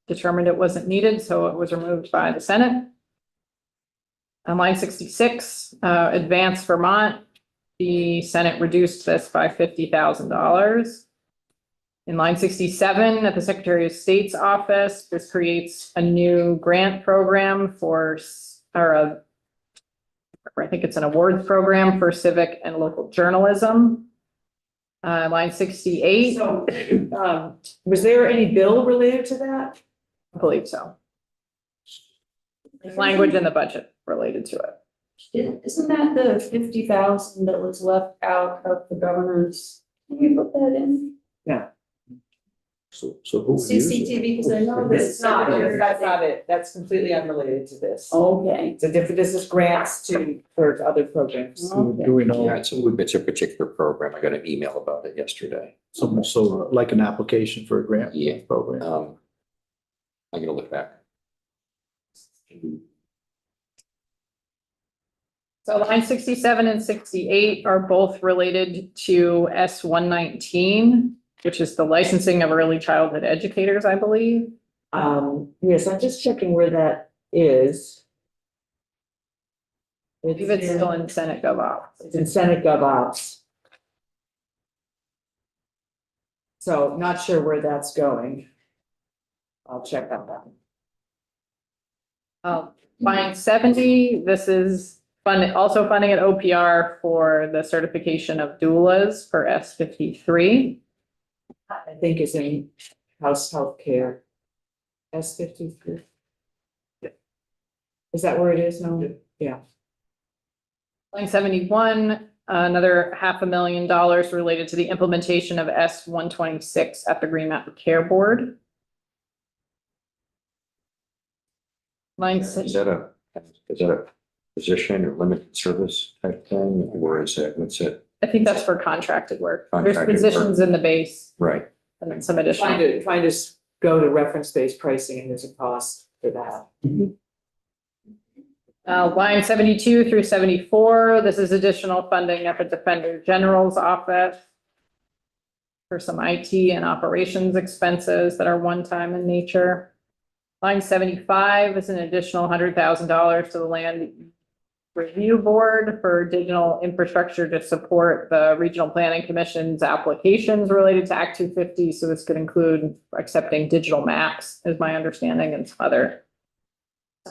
determined it wasn't needed, so it was removed by the Senate. On line 66, Advance Vermont, the Senate reduced this by $50,000. In line 67, at the Secretary of State's office, this creates a new grant program I think it's an awards program for civic and local journalism. Line 68, so, was there any bill related to that? I believe so. There's language in the budget related to it. Isn't that the 50,000 that was left out of the governor's? Can you put that in? So who would use it? CCTV, because I know this. That's not it. That's completely unrelated to this. Okay. It's a different, this is grants for other programs. Do we know, Yeah, it's a particular program. I got an email about it yesterday. so like an application for a grant Yeah. program? I'm gonna look back. So line 67 and 68 are both related to S-119, which is the licensing of early childhood educators, I believe. Yes, I'm just checking where that is. I believe it's still in Senate GovOps. It's in Senate GovOps. So not sure where that's going. I'll check on that. Line 70, this is also funding at OPR for the certification of doulas for S-53. I think it's in House Healthcare. S-53. Is that where it is? No? Yeah. Line 71, another $500,000 related to the implementation of S-126 at the Green Mountain Care Board. Line Is that a position or limited service type thing, or is it, what's it? I think that's for contracted work. There's Contracted positions in the base Right. and then some additional. Trying to go to reference-based pricing and there's a cost for that. Line 72 through 74, this is additional funding at the Defender General's office for some IT and operations expenses that are one-time in nature. Line 75 is an additional $100,000 to the land Review Board for digital infrastructure to support the Regional Planning Commission's applications related to Act 250. So this could include accepting digital maps, is my understanding, and some other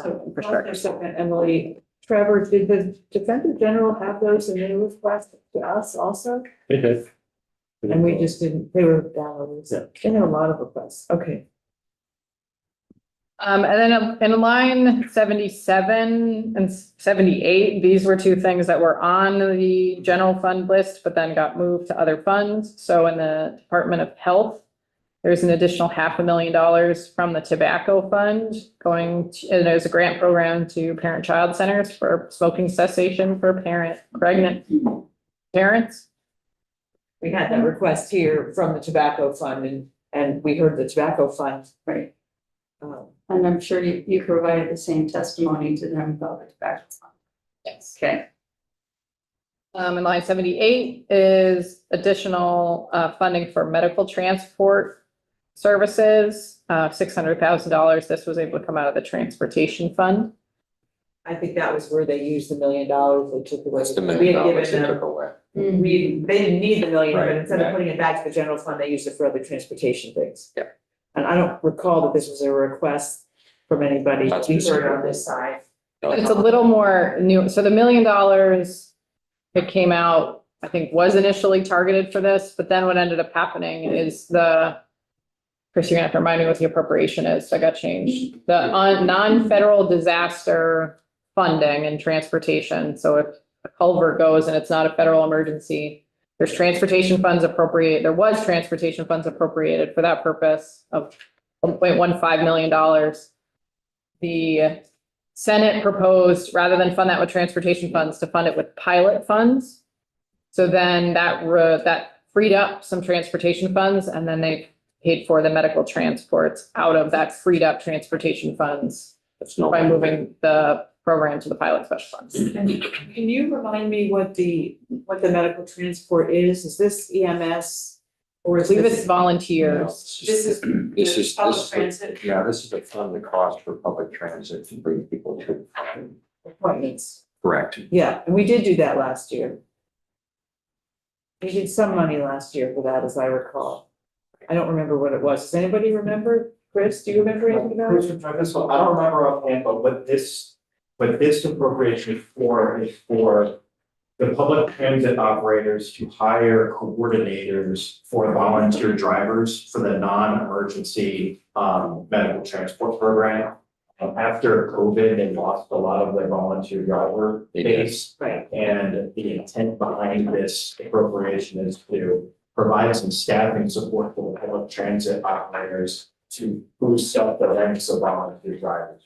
infrastructure. Second, Emily, Trevor, did the Defender General have those in their request to us also? They did. And we just didn't, they were downloaded. Yeah. They had a lot of requests. Okay. And then in line 77 and 78, these were two things that were on the general fund list, but then got moved to other funds. So in the Department of Health, there's an additional $500,000 from the tobacco fund going to, and there's a grant program to parent-child centers for smoking cessation for pregnant parents. We had that request here from the tobacco fund and we heard the tobacco fund. Right. Um, And I'm sure you provided the same testimony to them about the tobacco fund. Yes. Okay. In line 78 is additional funding for medical transport services, $600,000. This was able to come out of the transportation fund. I think that was where they used the $1 million. They took away. That's the $1 We million had they given took them, away. they didn't need the million, but Right, instead of right. putting it back to the general fund, they used it for other transportation things. Yeah. And I don't recall that this was a request from anybody That's we heard specific. on this side. It's a little more new. So the $1 million that came out, I think, was initially targeted for this, but then what ended up happening is Chris, you're gonna have to remind me what the appropriation is. That got changed. The non-federal disaster funding and transportation. So if a culvert goes and it's not a federal emergency, there's transportation funds appropriate. There was transportation funds appropriated for that purpose of $1.15 million. The Senate proposed, rather than fund that with transportation funds, to fund it with pilot funds. So then that freed up some transportation funds, and then they paid for the medical transports out of that freed up transportation funds That's no. by moving the program to the pilot special funds. Can you remind me what the medical transport is? Is this EMS? Or I is believe it's this? volunteers. This is Public this, transit yeah, this is to fund the cost for public transit to bring people to. appointments. Correct. Yeah, and we did do that last year. We did some money last year for that, as I recall. I don't remember what it was. Does anybody remember? Chris, do you remember anything about it? This one, I don't remember offhand, but what this appropriation is for the public transit operators to hire coordinators for volunteer drivers for the non-emergency medical transport program. After COVID, they lost a lot of their volunteer driver They did. base. Right. And the intent behind this appropriation is to provide some staffing support for the public transit operators to boost up the ranks of volunteer drivers.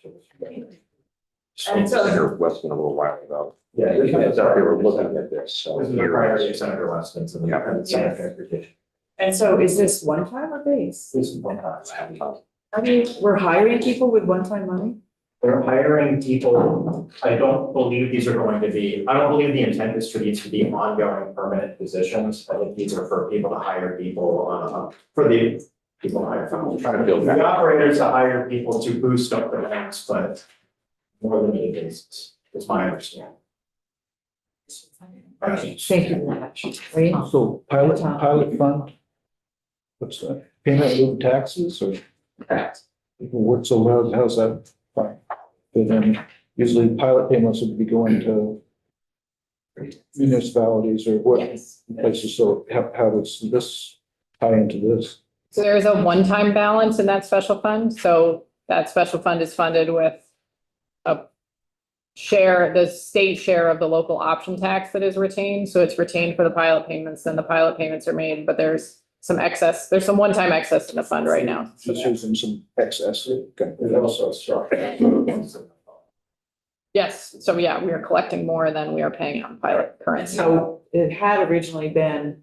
And so- Senator Weston a little while ago. Yeah, They were looking at this, so. This is the priority of Senator Weston's and the Senate Transportation. And so is this one time or base? This is one time. I mean, we're hiring people with one-time money? They're hiring people, I don't believe these are going to be, I don't believe the intent is for these to be ongoing permanent positions. I think these are for people to hire people, for the people to hire. Trying to build that. The operators to hire people to boost up the ranks, but more limited basis, is my understanding. Okay, thank you very much. Wait. So pilot fund? What's that? Payment of taxes or Correct. what, so how's that? Fine. But then usually pilot payments would be going to municipalities or what Yes. places, so how does this tie into this? So there is a one-time balance in that special fund. So that special fund is funded with a share, the state share of the local option tax that is retained. So it's retained for the pilot payments, then the pilot payments are made, but there's some excess, there's some one-time excess in the fund right now. Just using some excess. Okay. There's also a structure. Yes, so yeah, we are collecting more than we are paying on pilot And currently. so it had originally been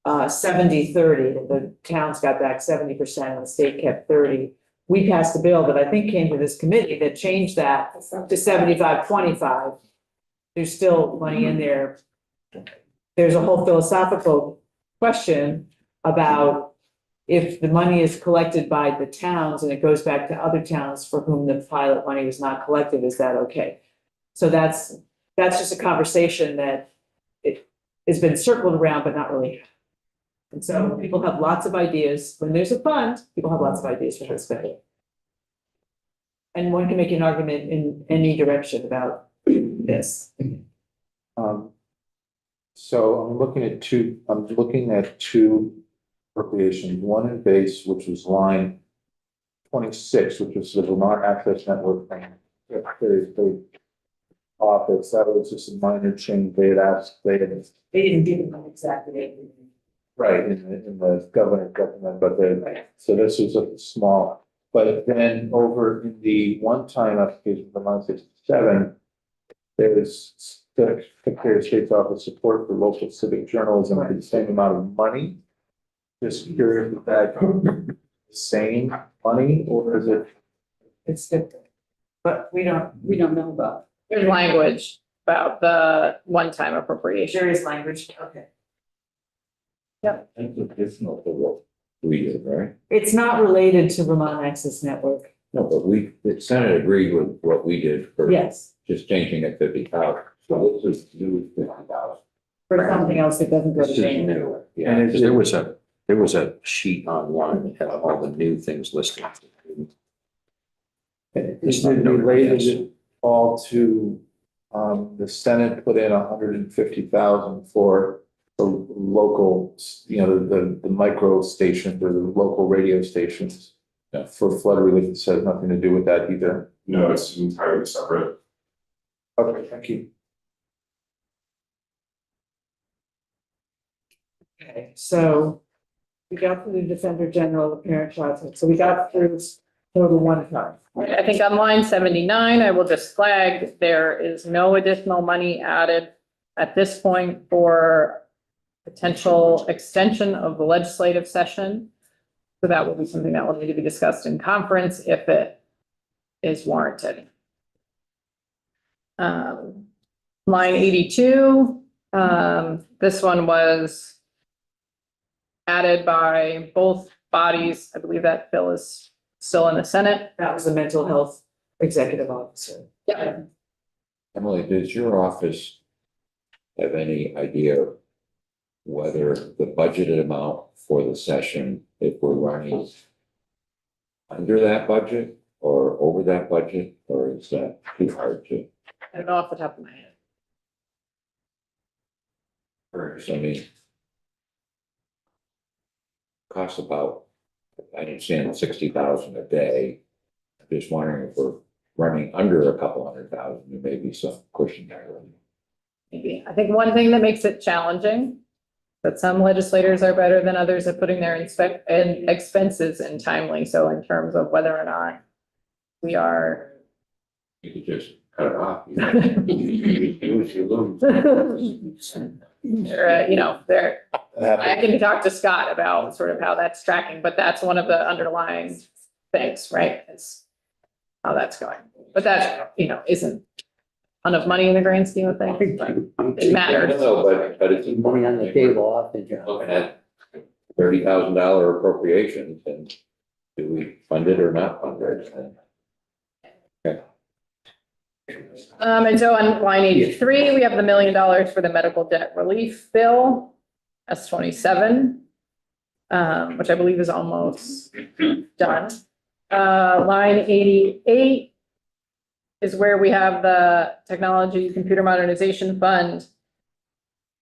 70-30, that the towns got back 70% and the state kept 30. We passed a bill that I think came to this committee that changed that to 75-25. There's still money in there. There's a whole philosophical question about if the money is collected by the towns and it goes back to other towns for whom the pilot money was not collected, is that okay? So that's that's just a conversation that it has been circled around, but not really. And so people have lots of ideas. When there's a fund, people have lots of ideas for how to spend it. And one can make an argument in any direction about this. So I'm looking at two appropriations, one in base, which was line 26, which was the Vermont Access Network thing. They office, that was just a minor change. They had asked, They didn't give them exactly. right, in the governor's document, but so this was a small. But then over in the one-time application for line 67, there's the Secretary of State's office support for local civic journalism for the same amount of money. Just curious if that the same money or is it? It's different. But we don't know about There's language about the one-time appropriation. serious language. Okay. That's additional to what we did, right? It's not related to Vermont Access Network. No, but the Senate agreed with what we did for Yes, just changing it 50,000. So this is new 50,000. for something else that doesn't go to This is Jane. new. Yeah. And Because there was a sheet online that had all the new things listed. It's related all to, the Senate put in 150,000 for the local, the micro stations or the local radio stations. For flood relief, it has nothing to do with that either. No, it's entirely separate. Okay, thank you. Okay, so we got through the Defender General, the parent child, so we got through total one time. I think on line 79, I will just flag, there is no additional money added at this point for potential extension of the legislative session. So that will be something that will need to be discussed in conference if it is warranted. Line 82, this one was added by both bodies. I believe that bill is still in the Senate. That was the mental health executive officer. Yeah. Emily, does your office have any idea whether the budgeted amount for the session, if we're running under that budget or over that budget, or is that too hard to? I don't know off the top of my head. I mean, costs about, I understand 60,000 a day. I'm just wondering if we're running under a couple 100,000, there may be some cushion there. Maybe. I think one thing that makes it challenging, that some legislators are better than others at putting their expenses in timely. So in terms of whether or not we are. You could just cut it off. You lose, you lose. I can talk to Scott about sort of how that's tracking, but that's one of the underlying things, right? Is how that's going. But that, isn't a ton of money in the grand scheme of things, but it matters. No, but it's Money on the table often, John. looking at $30,000 appropriations and do we fund it or not fund it? Okay. And so on line 83, we have the $1 million for the medical debt relief bill, S27, which I believe is almost done. Line 88 is where we have the technology computer modernization fund,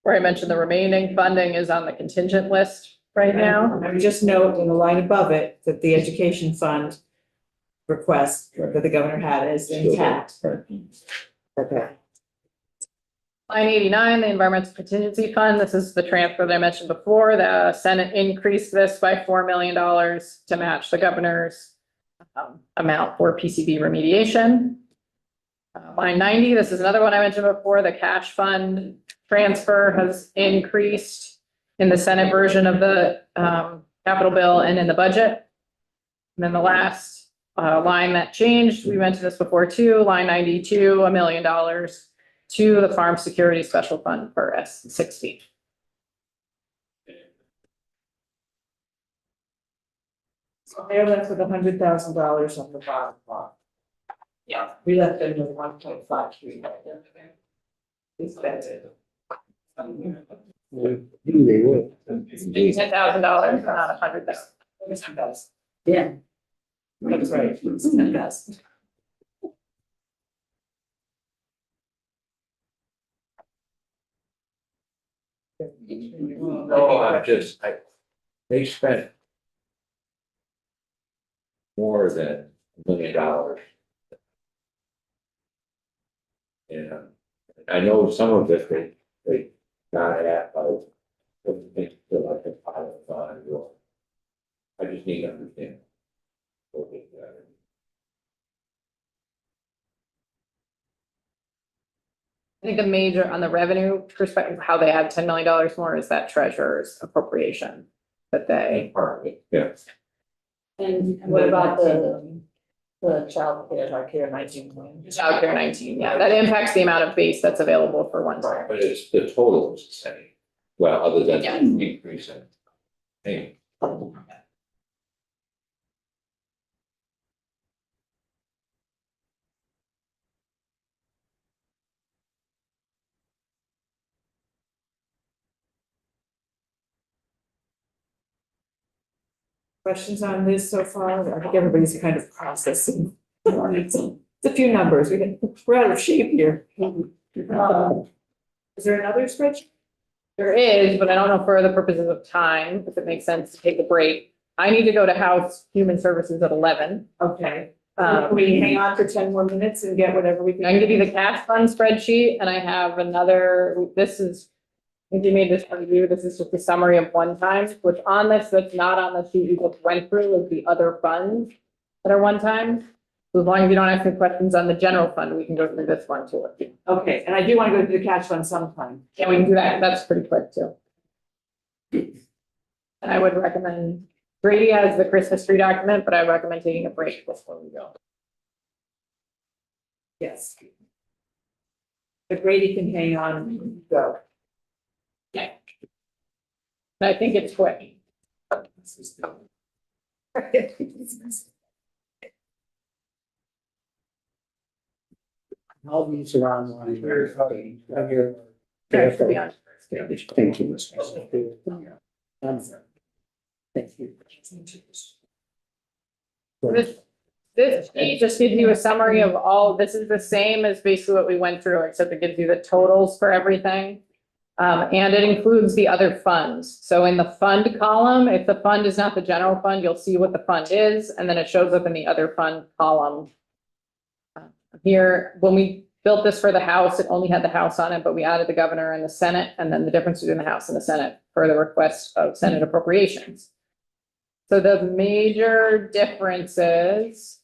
where I mentioned the remaining funding is on the contingent list right now. I would just note in the line above it that the education fund request that the governor had is intact. Okay. Line 89, the environmental contingency fund. This is the transfer that I mentioned before. The Senate increased this by $4 million to match the governor's amount for PCB remediation. Line 90, this is another one I mentioned before. The cash fund transfer has increased in the Senate version of the capital bill and in the budget. And then the last line that changed, we mentioned this before too, line 92, $1 million to the Farm Security Special Fund for S60. So they're left with $100,000 on the bottom line. Yeah. We left them with 1.53. Expensive. They would. $10,000, not $100,000. Yeah. That's right. It's 10,000. No, they spent more than $1 million. And I know some of it they got at, like, like a pilot fund or, I just need to understand. Okay, I think the major, on the revenue perspective, how they have $10 million more is that treasurer's appropriation that they. part of it, yeah. And what about the child care, like care 19 million? Child care 19, yeah, that impacts the amount of base that's available for one time. But it's, the total is the same. Well, other than Yeah. the increase in. Hey, Questions on this so far? I think everybody's kind of processing. It's a few numbers. We're out of shape here. Is there another spreadsheet? There is, but I don't know for the purposes of time, if it makes sense to take a break. I need to go to House Human Services at 11. Okay. Can we hang on for 10 more minutes and get whatever we can? I can give you the cash fund spreadsheet and I have another, this is, I think you made this for you, this is just a summary of one time, which on this, that's not on the sheet you just went through is the other funds that are one time. So as long as you don't ask me questions on the general fund, we can go through this one too. Okay, and I do want to go to the cash fund sometime. Yeah, we can do that. That's pretty quick too. And I would recommend, Brady has the Christmas tree document, but I recommend taking a break before we go. Yes. But Brady can hang on and go. Yeah. And I think it's quick. All these are online. Thanks for being on. Thank you. Thank you. This sheet just gives you a summary of all, this is the same as basically what we went through, except it gives you the totals for everything. And it includes the other funds. So in the fund column, if the fund is not the general fund, you'll see what the fund is, and then it shows up in the other fund column. Here, when we built this for the House, it only had the House on it, but we added the governor and the Senate, and then the difference between the House and the Senate for the request of Senate appropriations. So the major differences,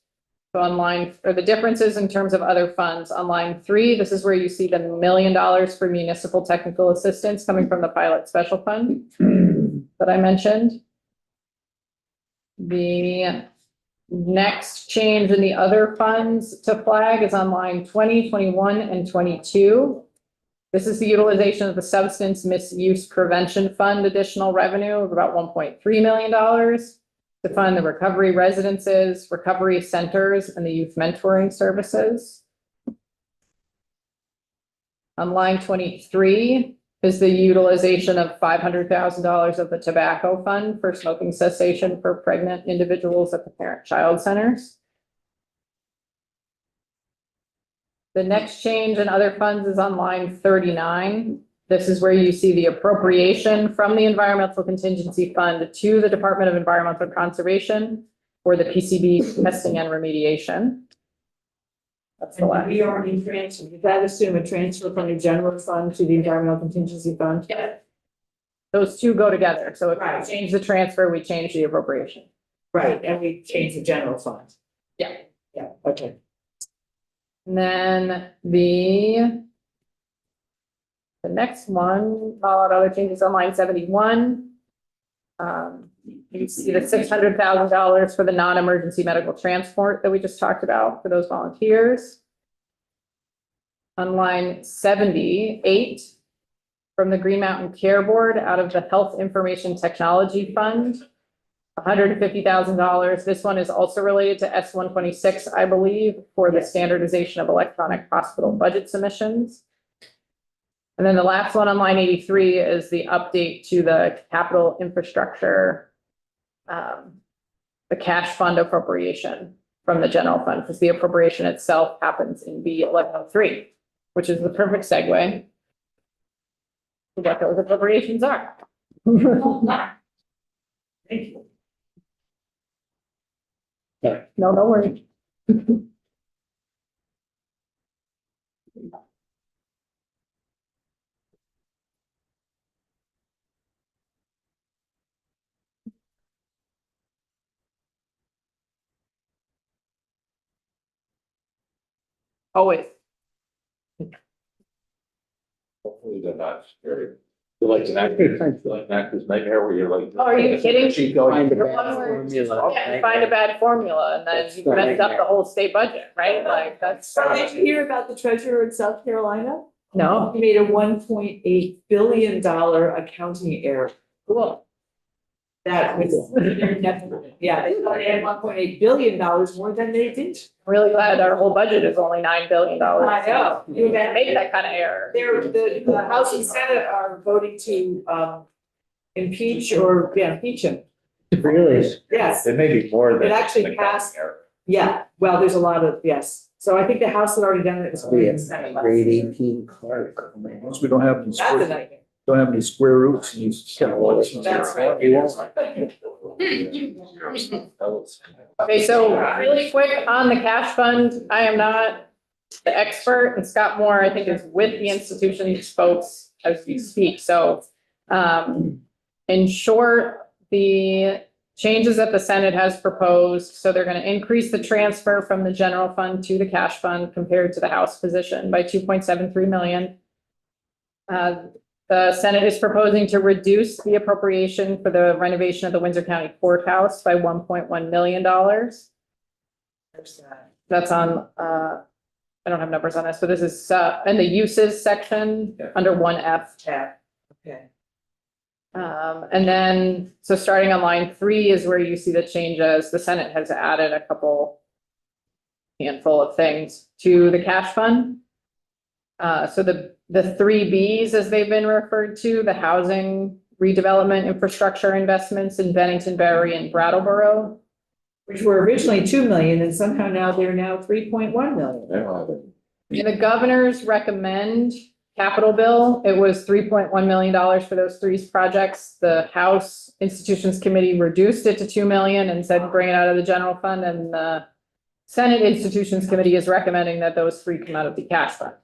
so on line, or the differences in terms of other funds, on line 3, this is where you see the $1 million for municipal technical assistance coming from the pilot special fund that I mentioned. The next change in the other funds to flag is on line 20, 21, and 22. This is the utilization of the Substance Misuse Prevention Fund additional revenue of about $1.3 million to fund the recovery residences, recovery centers, and the youth mentoring services. On line 23 is the utilization of $500,000 of the tobacco fund for smoking cessation for pregnant individuals at the parent-child centers. The next change in other funds is on line 39. This is where you see the appropriation from the Environmental Contingency Fund to the Department of Environmental Conservation for the PCB testing and remediation. That's the last. And we already transferred, did that assume a transfer from the general fund to the environmental contingency fund? Yeah. Those two go together. So if Right. we change the transfer, we change the appropriation. Right, and we changed the general fund. Yeah. Yeah, okay. And then the next one, all out other changes on line 71. You see the $600,000 for the non-emergency medical transport that we just talked about for those volunteers. On line 78, from the Green Mountain Care Board out of the Health Information Technology Fund, $150,000. This one is also related to S-126, I believe, for the standardization of electronic hospital budget submissions. And then the last one on line 83 is the update to the capital infrastructure, the cash fund appropriation from the general fund, because the appropriation itself happens in B 1103, which is the perfect segue to what those appropriations are. Thank you. No, don't worry. Always. Hopefully they're not scary. They're like an actor's nightmare where you're like. Oh, are you kidding? She going to You're bad one where- formula. Yeah, you find a bad formula and then That's you the mess up the nightmare. whole state budget, right? Like, that's. So did you hear about the treasurer in South Carolina? No, He made a $1.8 billion accounting error. cool. That was, yeah, they thought they had $1.8 billion more than they did. Really glad our whole budget is only $9 billion. I know. You You can't make that kind of error. The House and Senate are voting to, impeach impeach him. Really? Yes, It may be more than. It actually an accounting passed. error. yeah, well, there's a lot of, yes. So I think the House had already done it. It's We already in have the Senate. grade 18 clerk. Once we don't have any That's a square, nightmare. don't have any square roots, and you That's right. You won't. Okay, so really quick on the cash fund, I am not the expert, and Scott Moore, I think, is with the institutions folks as we speak. So in short, the changes that the Senate has proposed, so they're going to increase the transfer from the general fund to the cash fund compared to the House position by 2.73 million. The Senate is proposing to reduce the appropriation for the renovation of the Windsor County Courthouse by $1.1 million. That's on, I don't have numbers on this, but this is in the uses section under 1F. Yeah, okay. And then, so starting on line 3 is where you see the changes. The Senate has added a couple handful of things to the cash fund. So the 3 Bs, as they've been referred to, the housing redevelopment infrastructure investments in Bennington, Barry, and Brattleboro. Which were originally 2 million and somehow they're now 3.1 million. They don't have it. In the governor's recommend capital bill, it was $3.1 million for those 3 projects. The House Institutions Committee reduced it to 2 million and said bring it out of the general fund, and the Senate Institutions Committee is recommending that those 3 come out of the cash fund.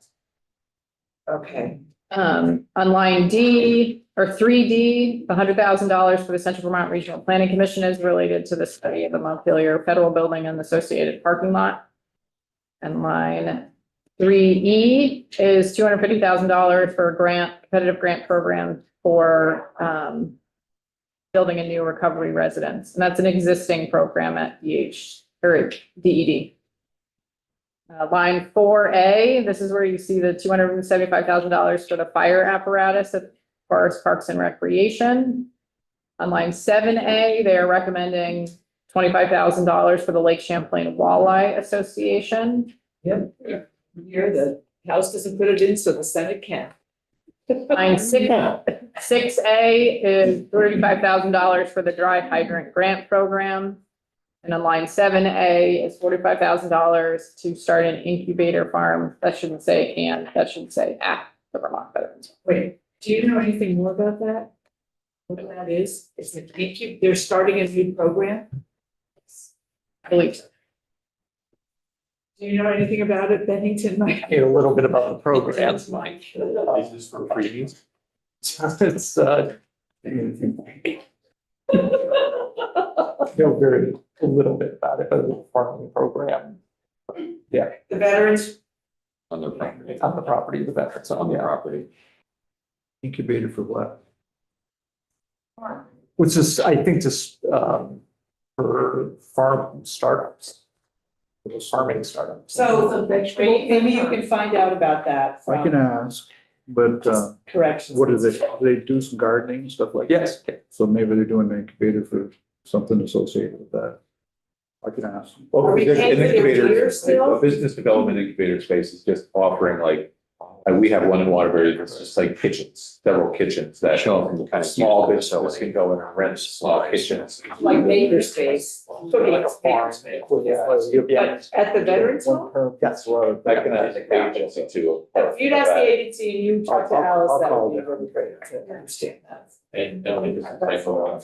Okay. On line D or 3D, the $100,000 for the Central Vermont Regional Planning Commission is related to the study of the Montpelier Federal Building and the associated parking lot. And line 3E is $250,000 for a competitive grant program for building a new recovery residence. And that's an existing program at DED. Line 4A, this is where you see the $275,000 for the fire apparatus at Forest Parks and Recreation. On line 7A, they are recommending $25,000 for the Lake Champlain Walleye Association. Yep. Here, the House doesn't put it in, so the Senate can. Line 6A is $35,000 for the dry hydrant grant program. And on line 7A is $45,000 to start an incubator farm. That shouldn't say and, that should say at the Vermont Veterans. Wait, do you know anything more about that? What that is? Is it they're starting a new program? I believe so. Do you know anything about it, Bennington, Mike? A little bit about the programs, Mike. Is this for freebies? It's, know very a little bit about it, but it's a farming program. Yeah, The veterans, On the property. on the property of the veterans, On the yeah. property. incubator for what? Which is, I think, just, for farm startups. For those farming startups. so maybe you can find out about that I can from ask, but, corrections. what do they do some gardening and stuff like that? Yes, So maybe they're doing an incubator for something associated with that. I can ask. Well, Are we there's paying an for their incubator, beer still? a business development incubator space is just offering like we have one in Waterbury, it's just like kitchens, several kitchens that Show them the kind of small businesses can go in and rent small kitchens. Like makerspace. Like a farm. But at the Veterans Home? That's what. I can ask the agency too. If you'd ask the agency and you talk to Alice, I'll that call would be them. really great to understand that. And this is typo.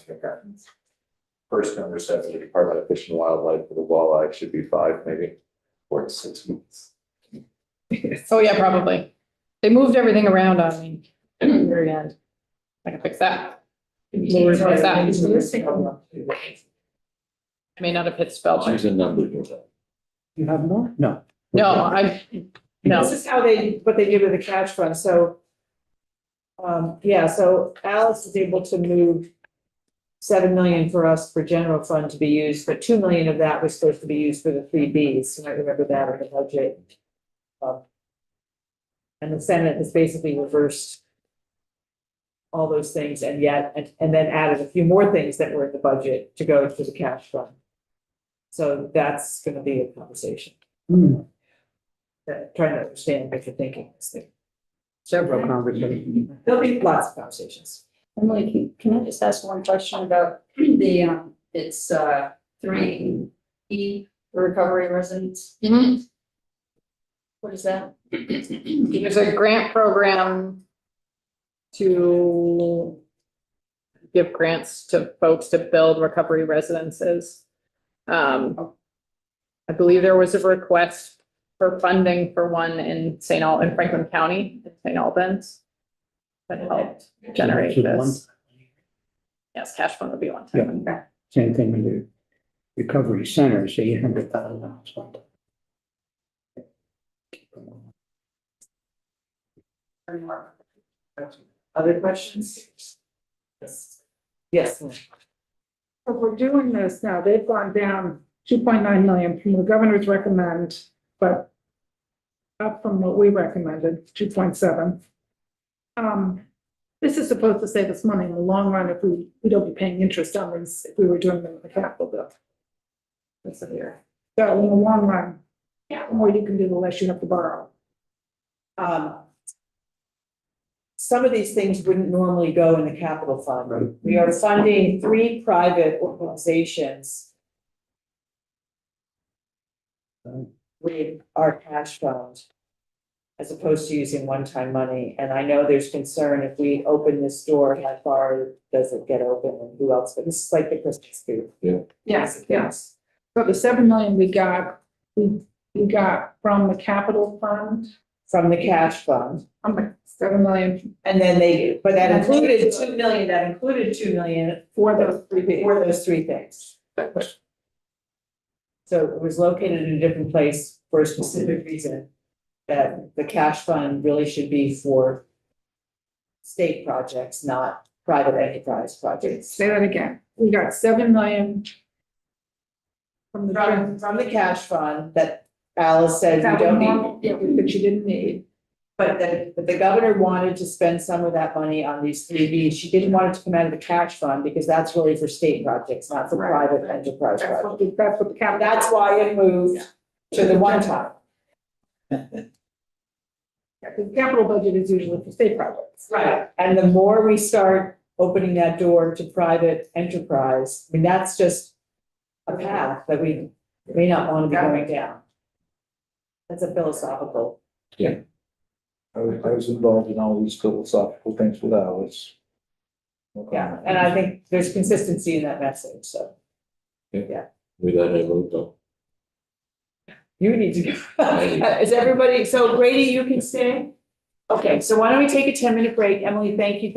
First number 7, the Department of Fish and Wildlife for the walleye should be 5, maybe 4 to 6 weeks. Oh, yeah, probably. They moved everything around on me at the very end. I can fix that. We'll replace that. I may not have hit spell check. She's a number. You have more? No. No, no. This is how what they did with the catch fund, so. Yeah, so Alice was able to move 7 million for us for general fund to be used, but 2 million of that was supposed to be used for the 3Bs, you might remember that in the budget. And the Senate has basically reversed all those things and then added a few more things that were in the budget to go to the cash fund. So that's gonna be a conversation, Hmm, trying to understand what you're thinking. several conversations. There'll be lots of conversations. Emily, can I just ask one question about the, it's, 3E recovery residents? Mhm. What is that? There's a grant program to give grants to folks to build recovery residences. I believe there was a request for funding for one in in Franklin County, in St. Albans. That helped generate this. Yes, cash fund would be one time. Same thing with the recovery centers, $800,000. Other questions? Yes. If we're doing this now, they've gone down 2.9 million from the governor's recommend, but up from what we recommended, 2.7. This is supposed to save us money in the long run if we don't be paying interest on these, if we were doing them with the capital bill. That's a year. So in the long run, the more you can do, the less you have to borrow. Some of these things wouldn't normally go in the capital fund. We are funding 3 private organizations with our cash fund, as opposed to using one-time money. And I know there's concern if we open this door, how far does it get open and who else? But this is like the Christmas food. Yes. So the 7 million we got from the capital fund, From the cash fund. I'm like 7 million And then but that included 2 million for those 3 for those 3 things. So it was located in a different place for a specific reason. That the cash fund really should be for state projects, not private enterprise projects. Say that again. We got 7 million from the. From the cash fund that Alice said we don't need. Yeah, that you didn't need. But the governor wanted to spend some of that money on these 3Bs. She didn't want it to come out of the cash fund because that's really for state projects, not for private enterprise That's projects. what the capital. That's why it moved to the one time. The capital budget is usually for state projects. Right. And the more we start opening that door to private enterprise, I mean, that's just a path that we may not want to be going down. That's a philosophical. I was involved in all these philosophical things with Alice. Yeah, and I think there's consistency in that message, so. We let it move though. You need to go. Is everybody, so Grady, you can stay? Okay, so why don't we take a 10-minute break? Emily, thank you.